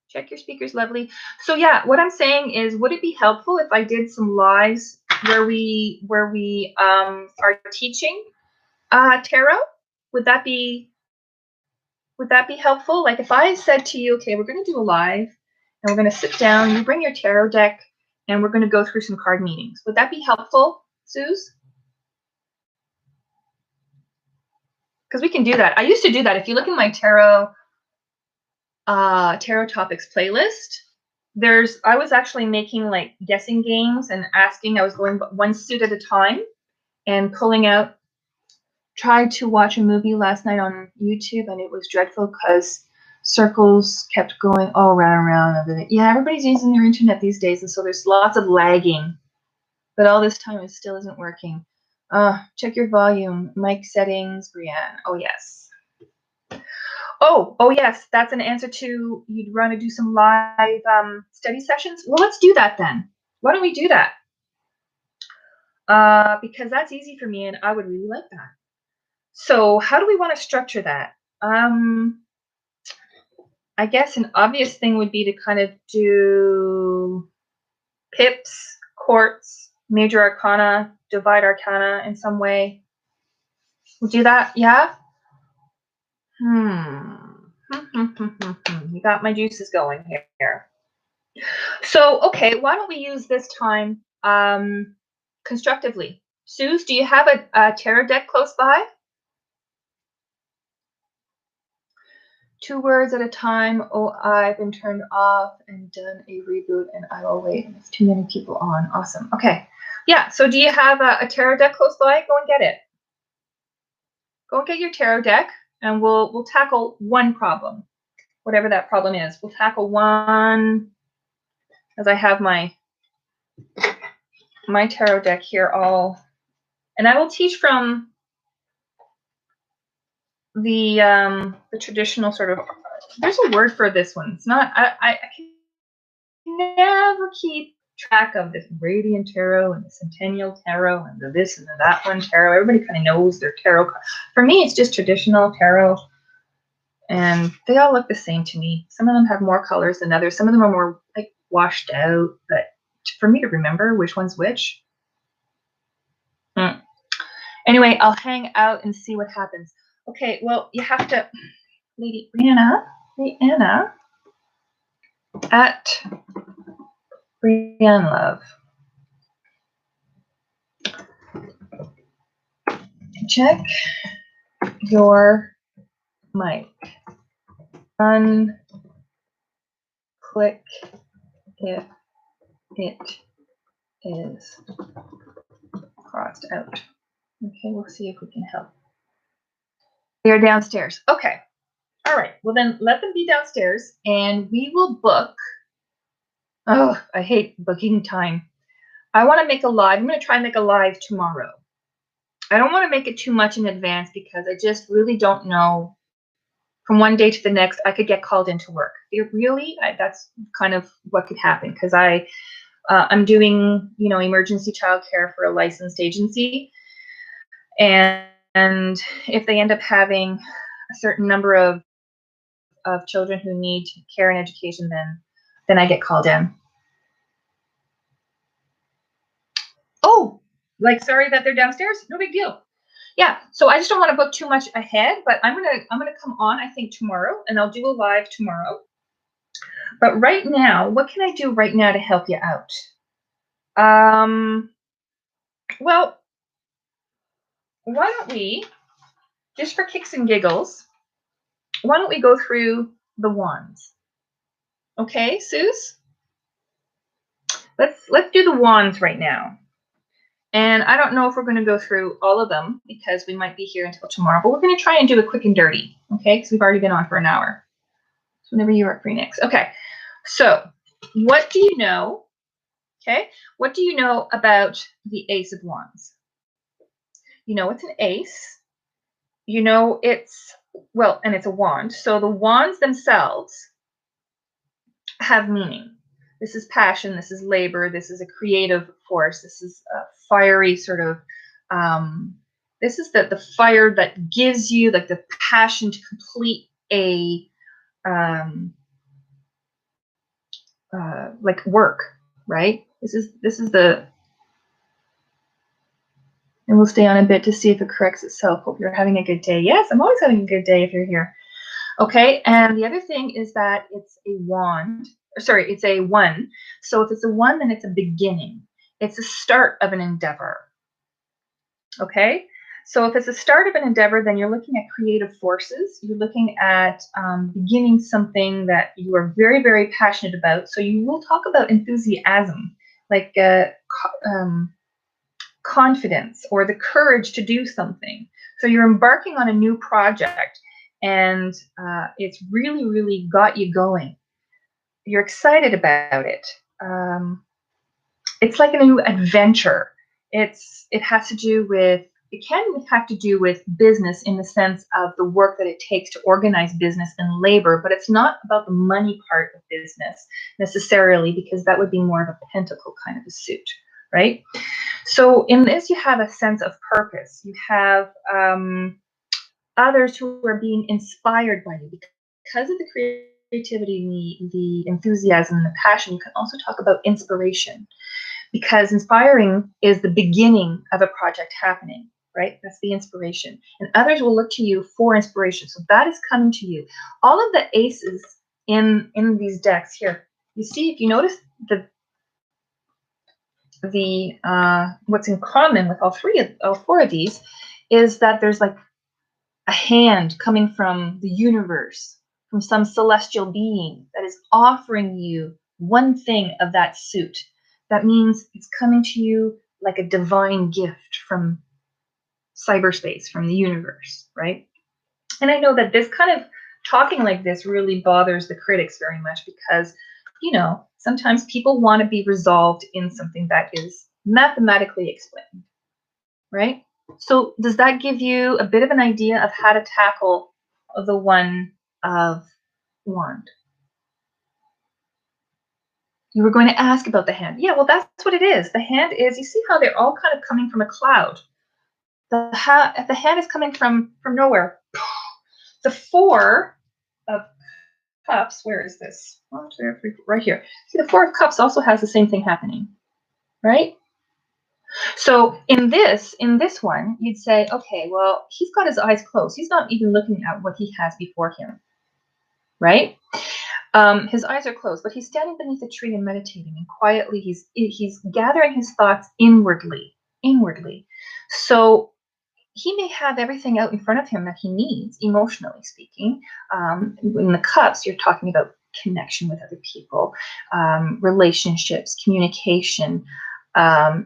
Check your speakers, lovely. So yeah, what I'm saying is, would it be helpful if I did some lives where we are teaching tarot? Would that be helpful? Like if I said to you, okay, we're going to do a live and we're going to sit down, you bring your tarot deck, and we're going to go through some card meanings. Would that be helpful, Suze? Because we can do that. I used to do that. If you look in my tarot topics playlist, I was actually making like guessing games and asking. I was going one suit at a time and pulling out. Tried to watch a movie last night on YouTube and it was dreadful because circles kept going all around. Yeah, everybody's using their internet these days, and so there's lots of lagging. But all this time it still isn't working. Check your volume, mic settings, Brianne. Oh yes. Oh yes, that's an answer to you'd want to do some live study sessions. Well, let's do that then. Why don't we do that? Because that's easy for me and I would really like that. So how do we want to structure that? I guess an obvious thing would be to kind of do pips, quartz, major arcana, divide arcana in some way. We'll do that, yeah? You got my juices going here. So, okay, why don't we use this time constructively. Suze, do you have a tarot deck close by? 2 words at a time. Oh, I've been turned off and done a reboot, and I will wait. There's too many people on. Awesome. Okay. Yeah. So do you have a tarot deck close by? Go and get it. Go and get your tarot deck, and we'll tackle one problem, whatever that problem is. We'll tackle one, as I have my tarot deck here all, and I will teach from the traditional sort of. There's a word for this one. It's not. I can never keep track of this Radiant Tarot and the Centennial Tarot and the this and the that one tarot. Everybody kind of knows their tarot. For me, it's just traditional tarot, and they all look the same to me. Some of them have more colors than others. Some of them are more like washed out, but for me to remember which one's which. Anyway, I'll hang out and see what happens. Okay, well, you have to, Lady Brianna, at Brianne Love. Check your mic. Unclick if it is crossed out. Okay, we'll see if we can help. They are downstairs. Okay. All right. Well, then let them be downstairs, and we will book. Oh, I hate booking time. I want to make a live. I'm going to try and make a live tomorrow. I don't want to make it too much in advance because I just really don't know. From one day to the next, I could get called into work. That's kind of what could happen because I'm doing, emergency childcare for a licensed agency, and if they end up having a certain number of children who need care and education, then I get called in. Oh, sorry that they're downstairs. No big deal. Yeah, so I just don't want to book too much ahead, but I'm gonna come on, I think, tomorrow, and I'll do a live tomorrow. But right now, what can I do right now to help you out? Well, why don't we, just for kicks and giggles, why don't we go through the wands? Okay, Suze? Let's do the wands right now. And I don't know if we're going to go through all of them because we might be here until tomorrow, but we're going to try and do it quick and dirty, okay? Because we've already been on for an hour. So whenever you are free next. Okay, so what do you know, okay? What do you know about the Ace of Wands? You know it's an ace. You know it's, and it's a wand. So the wands themselves have meaning. This is passion, this is labor, this is a creative force, this is a fiery sort of, this is the fire that gives you the passion to complete a, work, right? This is the, and we'll stay on a bit to see if it corrects itself. Hope you're having a good day. Yes, I'm always having a good day if you're here. Okay, and the other thing is that it's a wand. Sorry, it's a one. So if it's a one, then it's a beginning. It's the start of an endeavor. Okay, so if it's the start of an endeavor, then you're looking at creative forces. You're looking at beginning something that you are very, very passionate about. So you will talk about enthusiasm, like confidence or the courage to do something. So you're embarking on a new project, and it's really, really got you going. You're excited about it. It's like a new adventure. It has to do with, it can have to do with business in the sense of the work that it takes to organize business and labor, but it's not about the money part of business necessarily, because that would be more of a pentacle kind of a suit, right? So in this, you have a sense of purpose. You have others who are being inspired by you because of the creativity, the enthusiasm, and the passion. You can also talk about inspiration, because inspiring is the beginning of a project happening, right? That's the inspiration. And others will look to you for inspiration. So that is coming to you. All of the aces in these decks here, you see, if you notice what's in common with all four of these is that there's like a hand coming from the universe, from some celestial being that is offering you one thing of that suit. That means it's coming to you like a divine gift from cyberspace, from the universe, right? And I know that this kind of talking like this really bothers the critics very much because, sometimes people want to be resolved in something that is mathematically explained, right? So does that give you a bit of an idea of how to tackle the one of wand? You were going to ask about the hand. Yeah, well, that's what it is. The hand is, you see how they're all kind of coming from a cloud. The hand is coming from nowhere. The four of cups, where is this? 1, 2, 3, 4, right here. See, the four of cups also has the same thing happening, right? So in this one, you'd say, okay, well, he's got his eyes closed. He's not even looking at what he has before him, right? His eyes are closed, but he's standing beneath a tree and meditating, and quietly he's gathering his thoughts inwardly. So he may have everything out in front of him that he needs, emotionally speaking. In the cups, you're talking about connection with other people, relationships, communication,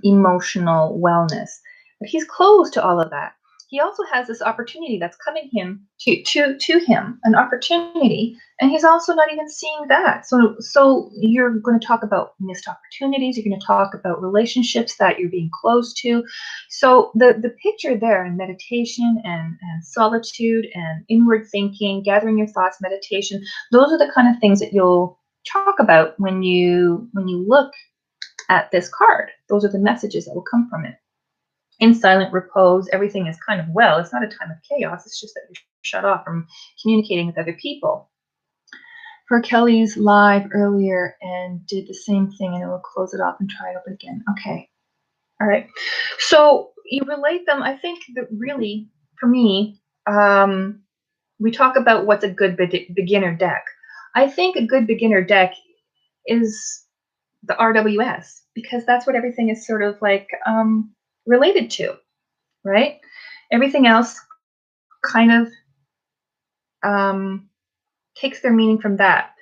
emotional wellness. But he's closed to all of that. He also has this opportunity that's coming to him, an opportunity, and he's also not even seeing that. So you're going to talk about missed opportunities. You're going to talk about relationships that you're being close to. So the picture there in meditation and solitude and inward thinking, gathering your thoughts, meditation, those are the kind of things that you'll talk about when you look at this card. Those are the messages that will come from it. In silent repose, everything is kind of well. It's not a time of chaos. It's just that you're shut off from communicating with other people. For Kelly's live earlier and did the same thing, and it will close it off and try it up again. Okay. All right. So you relate them. I think that really, for me, we talk about what's a good beginner deck. I think a good beginner deck is the RWS, because that's what everything is sort of like related to, right? Everything else kind of takes their meaning from that.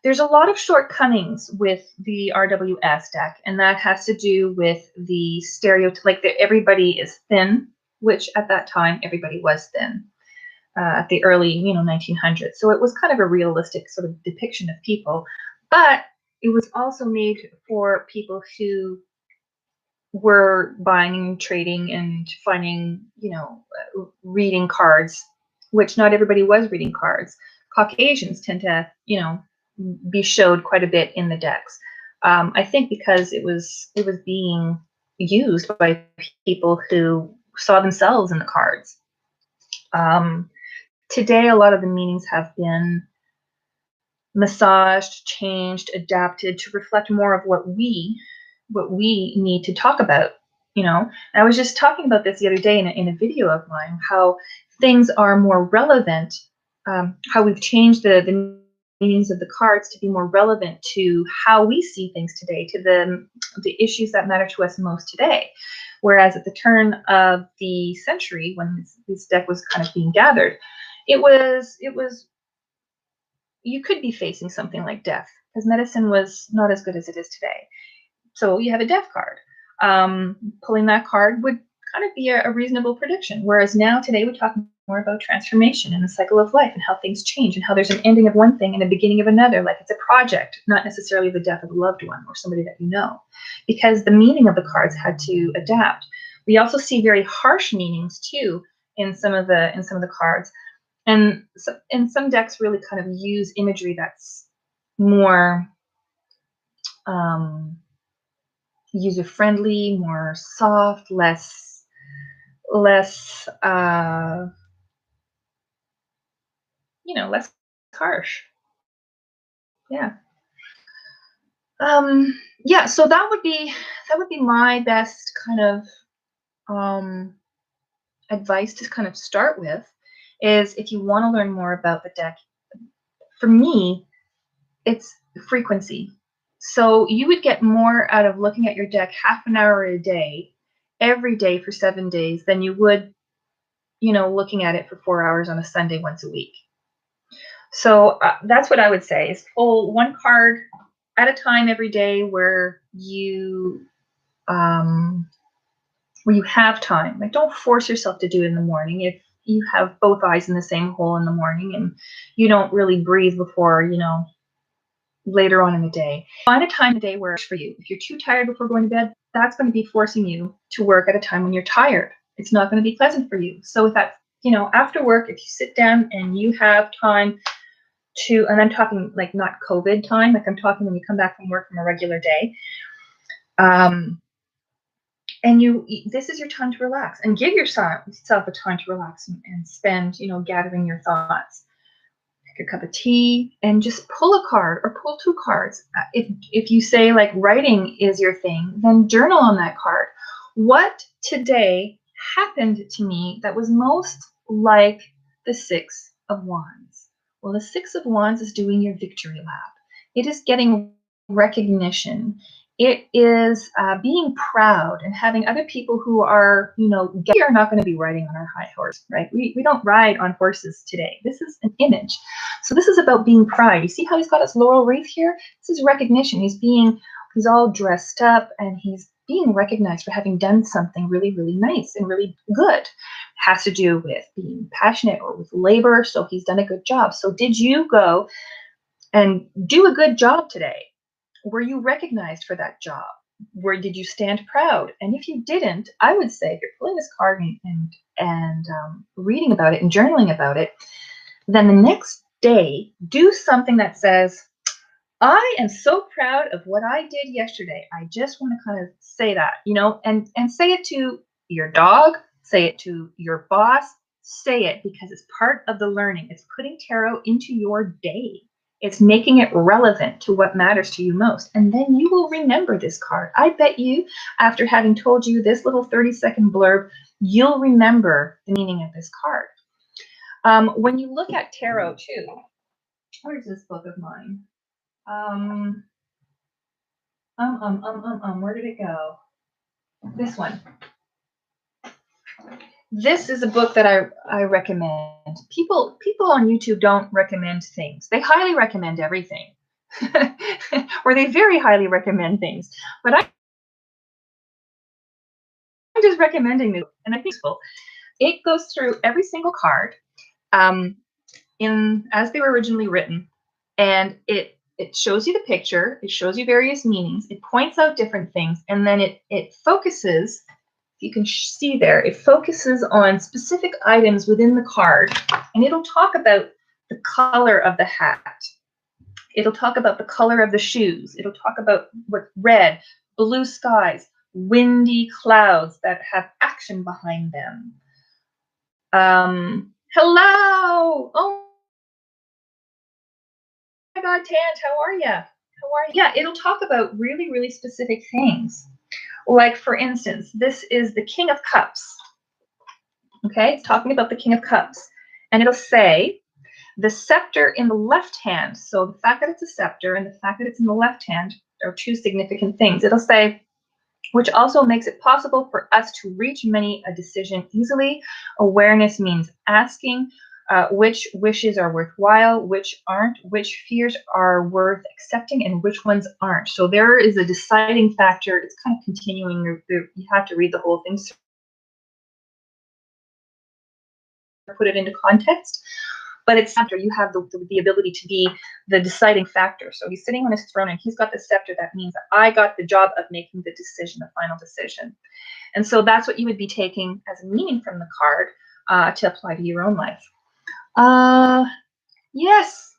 There's a lot of shortcomings with the RWS deck, and that has to do with the stereotype, like that everybody is thin, which at that time everybody was thin at the early 1900s. So it was kind of a realistic sort of depiction of people, but it was also made for people who were buying and trading and finding, reading cards, which not everybody was reading cards. Caucasians tend to, be showed quite a bit in the decks. I think because it was being used by people who saw themselves in the cards. Today, a lot of the meanings have been massaged, changed, adapted to reflect more of what we need to talk about. I was just talking about this the other day in a video of mine, how things are more relevant, how we've changed the meanings of the cards to be more relevant to how we see things today, to the issues that matter to us most today. Whereas at the turn of the century, when this deck was kind of being gathered, it was you could be facing something like death, because medicine was not as good as it is today. So you have a death card. Pulling that card would kind of be a reasonable prediction. Whereas now, today, we talk more about transformation and the cycle of life and how things change and how there's an ending of one thing and a beginning of another, like it's a project, not necessarily the death of a loved one or somebody that you know, because the meaning of the cards had to adapt. We also see very harsh meanings too in some of the cards, and some decks really kind of use imagery that's more user-friendly, more soft, less less harsh. Yeah. Yeah, so that would be my best kind of advice to kind of start with, is if you want to learn more about the deck. For me, it's frequency. So you would get more out of looking at your deck half an hour a day, every day for 7 days than you would, looking at it for 4 hours on a Sunday once a week. So that's what I would say is pull one card at a time every day where you have time. Like, don't force yourself to do it in the morning. If you have both eyes in the same hole in the morning and you don't really breathe before, later on in the day, find a time of the day where it's for you. If you're too tired before going to bed, that's going to be forcing you to work at a time when you're tired. It's not going to be pleasant for you. So with that, after work, if you sit down and you have time to, and I'm talking like not COVID time, like I'm talking when you come back from work from a regular day, and this is your time to relax, and give yourself a time to relax and spend, gathering your thoughts. Take a cup of tea and just pull a card or pull two cards. If you say like writing is your thing, then journal on that card. What today happened to me that was most like the Six of Wands? Well, the Six of Wands is doing your victory lap. It is getting recognition. It is being proud and having other people who are, we are not going to be riding on our high horse, right? We don't ride on horses today. This is an image. So this is about being proud. You see how he's got his laurel wreath here? This is recognition. He's all dressed up and he's being recognized for having done something really, really nice and really good. Has to do with being passionate or with labor. So he's done a good job. So did you go and do a good job today? Were you recognized for that job? Where did you stand proud? And if you didn't, I would say if you're pulling this card and reading about it and journaling about it, then the next day, do something that says, I am so proud of what I did yesterday. I just want to kind of say that, and say it to your dog, say it to your boss, say it because it's part of the learning. It's putting tarot into your day. It's making it relevant to what matters to you most. And then you will remember this card. I bet you, after having told you this little 30-second blurb, you'll remember the meaning of this card. When you look at tarot too, where's this book of mine? Where did it go? This one. This is a book that I recommend. People on YouTube don't recommend things. They highly recommend everything. Or they very highly recommend things. But I'm just recommending this, and I think it's cool. It goes through every single card as they were originally written, and it shows you the picture, it shows you various meanings, it points out different things, and then it focuses, you can see there, it focuses on specific items within the card, and it'll talk about the color of the hat. It'll talk about the color of the shoes. It'll talk about what red, blue skies, windy clouds that have action behind them. Hello! Oh my God, Tant, how are you? Yeah, it'll talk about really, really specific things. Like, for instance, this is the King of Cups. Okay, it's talking about the King of Cups. And it'll say, the scepter in the left hand. So the fact that it's a scepter and the fact that it's in the left hand are two significant things. It'll say, which also makes it possible for us to reach many a decision easily. Awareness means asking which wishes are worthwhile, which aren't, which fears are worth accepting, and which ones aren't. So there is a deciding factor. It's kind of continuing. You have to read the whole thing to put it into context. But it's after you have the ability to be the deciding factor. So he's sitting on his throne and he's got the scepter. That means that I got the job of making the decision, the final decision. And so that's what you would be taking as a meaning from the card to apply to your own life. Yes.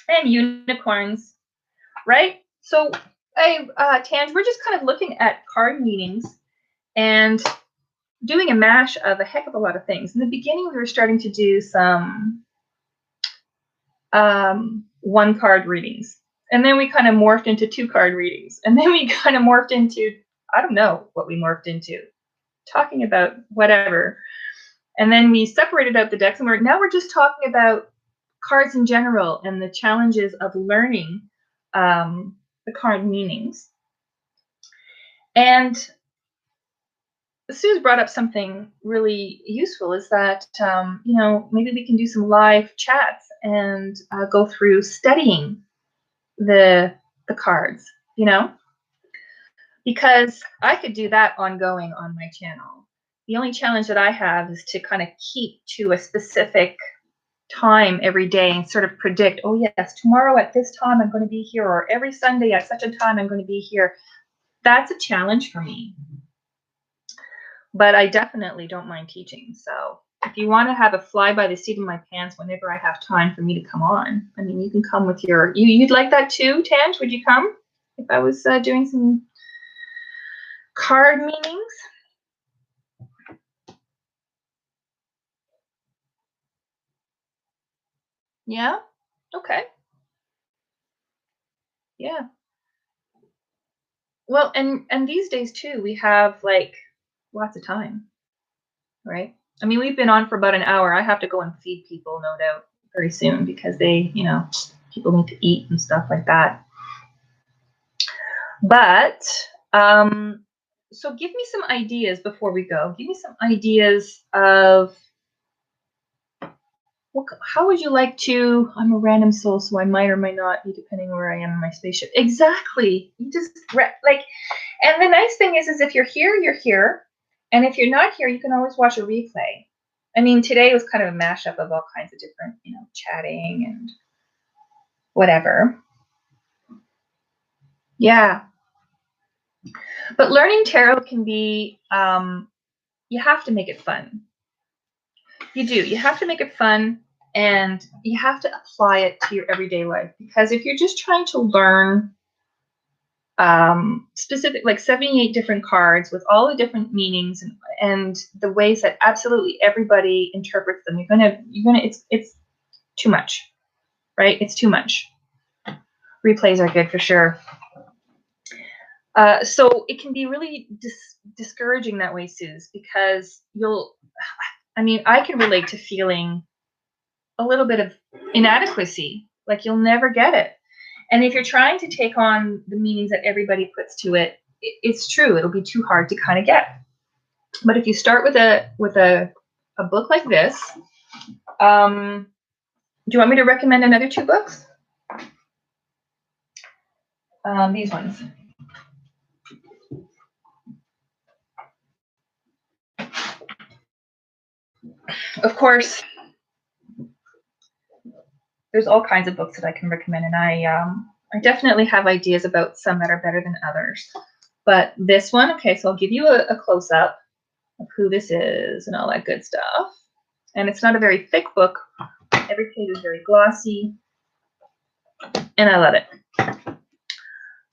And unicorns, right? So, hey, Tange, we're just kind of looking at card meanings and doing a mash of a heck of a lot of things. In the beginning, we were starting to do some one card readings, and then we kind of morphed into 2-card readings, and then we kind of morphed into, I don't know what we morphed into, talking about whatever, and then we separated out the decks, and now we're just talking about cards in general and the challenges of learning the card meanings. And Sue's brought up something really useful, is that, you know, maybe we can do some live chats and go through studying the cards, you know, because I could do that ongoing on my channel. The only challenge that I have is to kind of keep to a specific time every day and sort of predict, oh yes, tomorrow at this time I'm going to be here, or every Sunday at such a time I'm going to be here. That's a challenge for me. But I definitely don't mind teaching. So if you want to have a fly by the seat of my pants whenever I have time for me to come on, I mean, you can come with your, you'd like that too, Tange? Would you come if I was doing some card meanings? Yeah? Okay. Yeah. Well, and these days too, we have like lots of time, right? I mean, we've been on for about an hour. I have to go and feed people, no doubt, very soon, because they, you know, people need to eat and stuff like that. But so give me some ideas before we go. Give me some ideas of how would you like to, I'm a random soul, so I might or might not be depending where I am in my spaceship. Exactly. You just like, and the nice thing is if you're here, you're here. And if you're not here, you can always watch a replay. I mean, today was kind of a mashup of all kinds of different, you know, chatting and whatever. Yeah. But learning tarot can be, you have to make it fun. You do. You have to make it fun, and you have to apply it to your everyday life. Because if you're just trying to learn specific, like 78 different cards with all the different meanings and the ways that absolutely everybody interprets them, it's too much, right? It's too much. Replays are good for sure. So it can be really discouraging that way, Suze, because I can relate to feeling a little bit of inadequacy, like you'll never get it. And if you're trying to take on the meanings that everybody puts to it, it's true, it'll be too hard to kind of get. But if you start with a book like this, do you want me to recommend another 2 books? These ones. Of course, there's all kinds of books that I can recommend, and I definitely have ideas about some that are better than others. But this one, okay, so I'll give you a close-up of who this is and all that good stuff. And it's not a very thick book. Every page is very glossy, and I love it.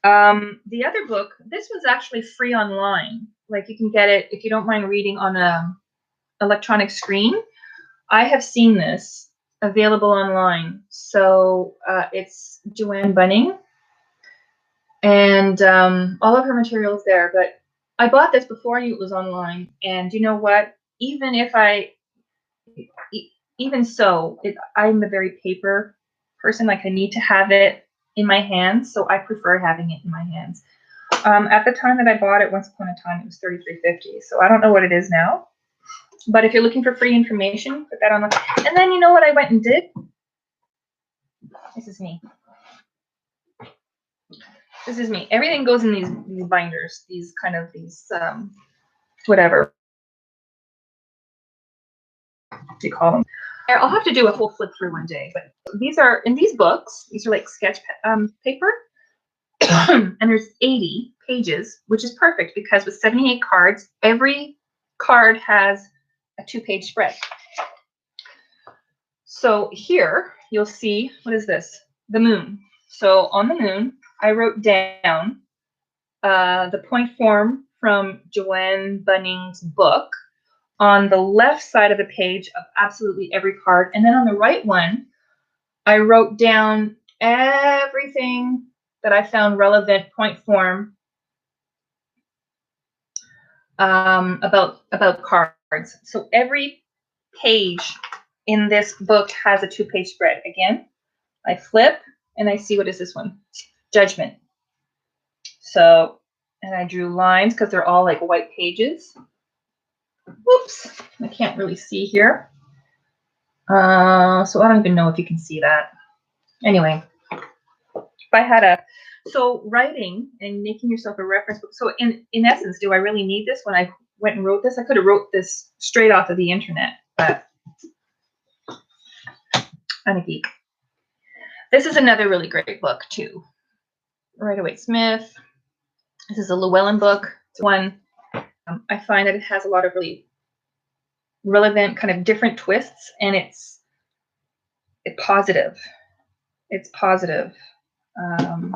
The other book, this one's actually free online. Like you can get it if you don't mind reading on a electronic screen. I have seen this available online. So it's JOAN Bunning, and all of her material is there. But I bought this before I knew it was online, and you know what? Even so, I'm a very paper person. Like I need to have it in my hands, so I prefer having it in my hands. At the time that I bought it, once upon a time, it was $33.50. So I don't know what it is now. But if you're looking for free information, put that on the. And then you know what I went and did? This is me. This is me. Everything goes in these binders. These whatever do you call them? I'll have to do a whole flip through one day. But these are in these books. These are like sketch paper. And there's 80 pages, which is perfect because with 78 cards, every card has a 2-page spread. So here you'll see, what is this? The moon. So on the moon, I wrote down the point form from JOAN Bunning's book on the left side of the page of absolutely every card. And then on the right one, I wrote down everything that I found relevant point form about cards. So every page in this book has a 2-page spread. Again, I flip and I see, what is this one? Judgment. So, and I drew lines because they're all like white pages. Whoops, I can't really see here. So I don't even know if you can see that. Anyway, if I had a, so writing and making yourself a reference book. So in essence, do I really need this? When I went and wrote this, I could have wrote this straight off of the internet, but I'm a geek. This is another really great book too. Rider-Waite-Smith. This is a Llewellyn book. It's one I find that it has a lot of really relevant kind of different twists, and it's positive. It's positive. And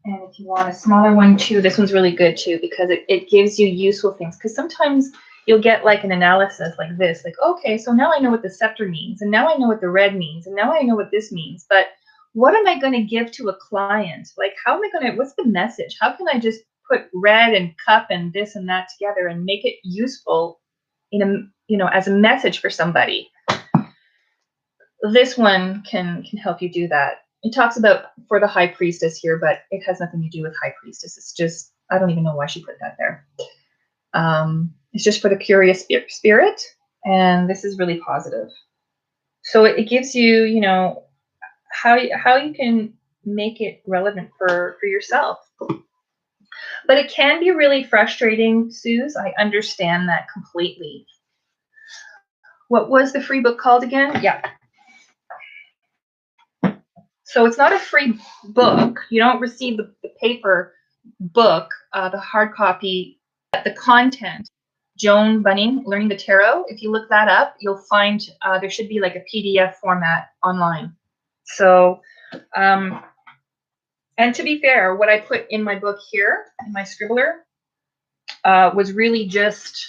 if you want a smaller one too, this one's really good too, because it gives you useful things. Because sometimes you'll get like an analysis like this, like, okay, so now I know what the scepter means, and now I know what the red means, and now I know what this means. But what am I going to give to a client? Like, how am I going to, what's the message? How can I just put red and cup and this and that together and make it useful in a, you know, as a message for somebody? This one can help you do that. It talks about for the high priestess here, but it has nothing to do with high priestess. It's just, I don't even know why she put that there. It's just for the curious spirit, and this is really positive. So it gives you, you know, how you can make it relevant for yourself. But it can be really frustrating, Suze. I understand that completely. What was the free book called again? Yeah. So it's not a free book. You don't receive the paper book, the hard copy, but the content. Joan Bunning, Learning the Tarot. If you look that up, you'll find there should be like a PDF format online. So, and to be fair, what I put in my book here, in my scribbler, was really just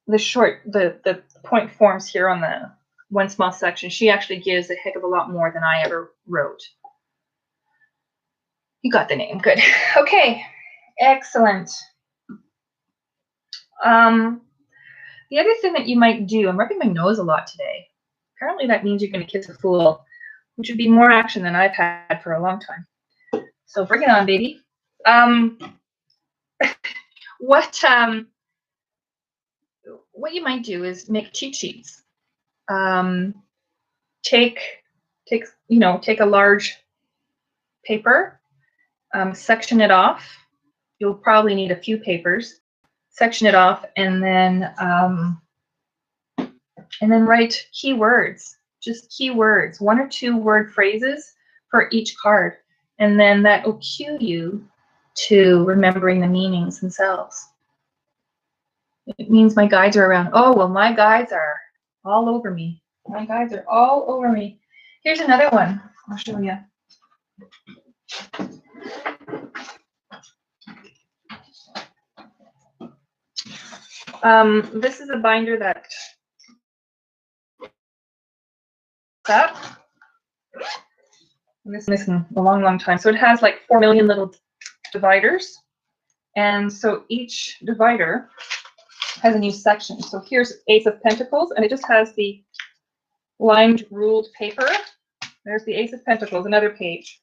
the point forms here on the one small section. She actually gives a heck of a lot more than I ever wrote. You got the name. Good. Okay. Excellent. The other thing that you might do, I'm rubbing my nose a lot today. Apparently that means you're going to kiss a fool, which would be more action than I've had for a long time. So bring it on, baby. What you might do is make cheat sheets. Take a large paper, section it off. You'll probably need a few papers. Section it off, and then write keywords. Just keywords, 1 or 2 word phrases for each card, and then that will cue you to remembering the meanings themselves. It means my guides are around. Oh, well, my guides are all over me. My guides are all over me. Here's another one. I'll show you. This is a binder that and this is missing a long, long time. So it has like 4 million little dividers. And so each divider has a new section. So here's Ace of Pentacles, and it just has the lined ruled paper. There's the Ace of Pentacles, another page.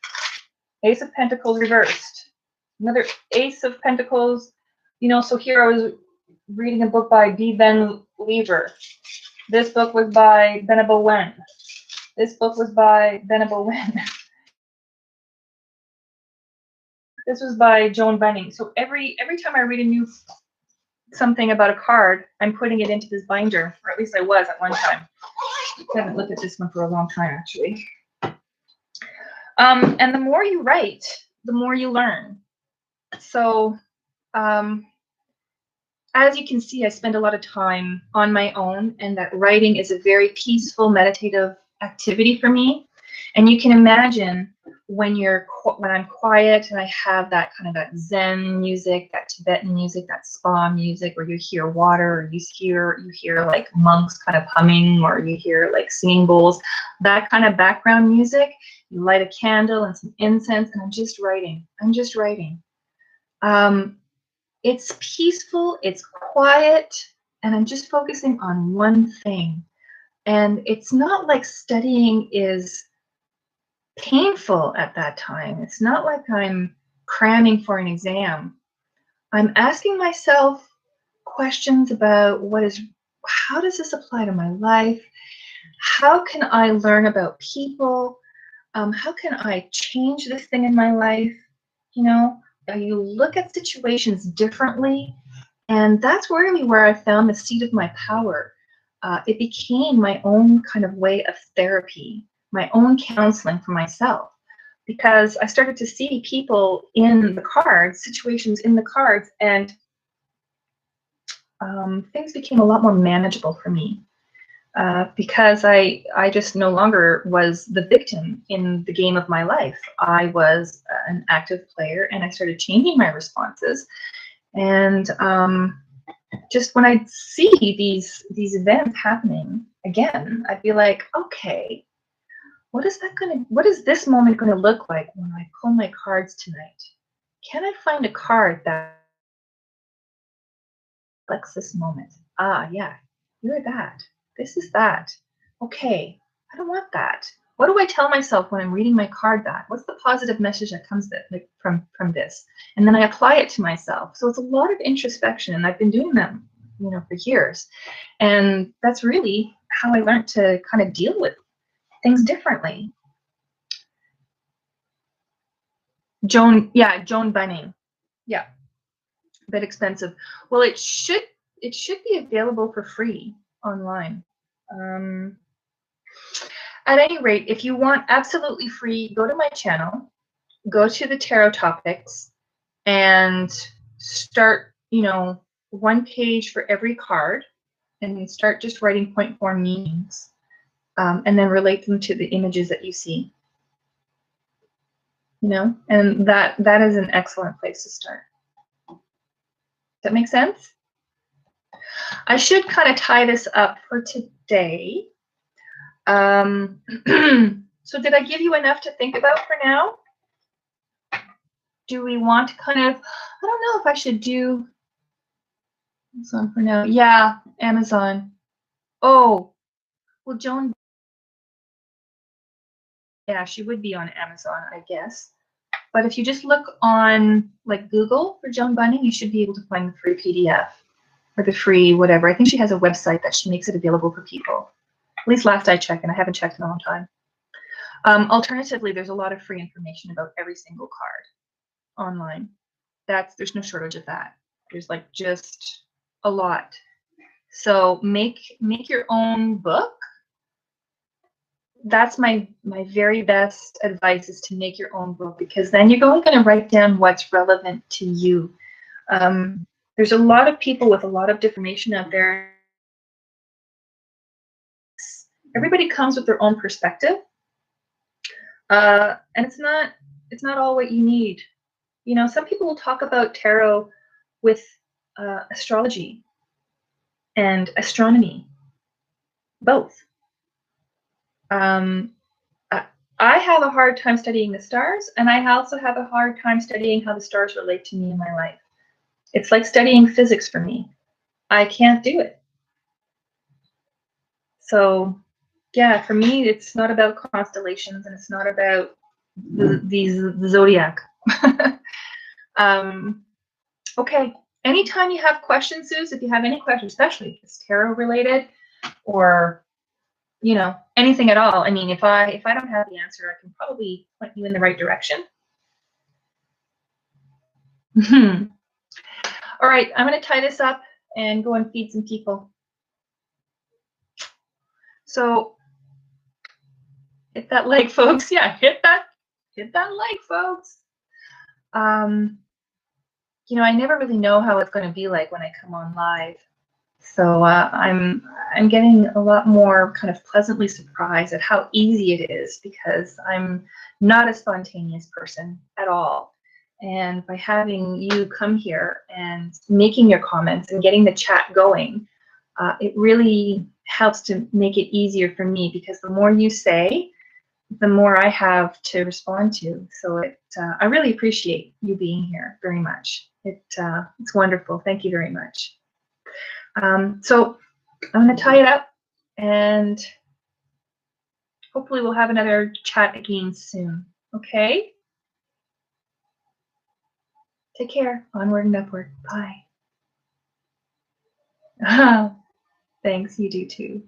Ace of Pentacles reversed. Another Ace of Pentacles. You know, so here I was reading a book by B. Ben Weaver. This book was by Venable Wen. This book was by Venable Wen. This was by Joan Bunning. So every time I read a new something about a card, I'm putting it into this binder, or at least I was at one time. I haven't looked at this one for a long time, actually. And the more you write, the more you learn. So as you can see, I spend a lot of time on my own, and that writing is a very peaceful, meditative activity for me. And you can imagine when I'm quiet and I have that kind of that Zen music, that Tibetan music, that spa music, where you hear water, or you hear like monks kind of humming, or you hear like singing bowls, that kind of background music. You light a candle and some incense, and I'm just writing. It's peaceful, it's quiet, and I'm just focusing on one thing. And it's not like studying is painful at that time. It's not like I'm cramming for an exam. I'm asking myself questions about how does this apply to my life? How can I learn about people? How can I change this thing in my life? You know, you look at situations differently. And that's really where I found the seat of my power. It became my own kind of way of therapy, my own counseling for myself, because I started to see people in the cards, situations in the cards, and things became a lot more manageable for me. Because I just no longer was the victim in the game of my life. I was an active player, and I started changing my responses. And just when I see these events happening again, I'd be like, okay, what is this moment gonna look like when I pull my cards tonight? Can I find a card that reflects this moment? Ah, yeah, you're that. This is that. Okay, I don't want that. What do I tell myself when I'm reading my card that? What's the positive message that comes from this? And then I apply it to myself. So it's a lot of introspection, and I've been doing that, for years. And that's really how I learned to kind of deal with things differently. JOAN Bunning. Yeah, a bit expensive. Well, it should be available for free online. At any rate, if you want absolutely free, go to my channel, go to the tarot topics, and start, one page for every card, and start just writing point form meanings, and then relate them to the images that you see. And that is an excellent place to start. Does that make sense? I should kind of tie this up for today. So did I give you enough to think about for now? Do we want to kind of, I don't know if I should do Amazon for now. Yeah, Amazon. Oh, well, Joan, yeah, she would be on Amazon, I guess. But if you just look on like Google for Joan Bunning, you should be able to find the free PDF or the free whatever. I think she has a website that she makes it available for people. At least last I checked, and I haven't checked in a long time. Alternatively, there's a lot of free information about every single card online. There's no shortage of that. There's like just a lot. So make your own book. That's my very best advice, is to make your own book, because then you're only going to write down what's relevant to you. There's a lot of people with a lot of different information out there. Everybody comes with their own perspective, and it's not all what you need. Some people will talk about tarot with astrology and astronomy, both. I have a hard time studying the stars, and I also have a hard time studying how the stars relate to me in my life. It's like studying physics for me. I can't do it. So, yeah, for me, it's not about constellations, and it's not about the zodiac. Okay. Anytime you have questions, Suze, if you have any questions, especially if it's tarot related or anything at all. I mean, if I don't have the answer, I can probably point you in the right direction. All right, I'm going to tie this up and go and feed some people. So hit that like, folks. Yeah, hit that like, folks. I never really know how it's going to be like when I come on live. So I'm getting a lot more kind of pleasantly surprised at how easy it is, because I'm not a spontaneous person at all. And by having you come here and making your comments and getting the chat going, it really helps to make it easier for me, because the more you say, the more I have to respond to. So I really appreciate you being here very much. It's wonderful. Thank you very much. So I'm going to tie it up, and hopefully we'll have another chat again soon. Okay? Take care. Onward and upward. Bye. Thanks. You do too.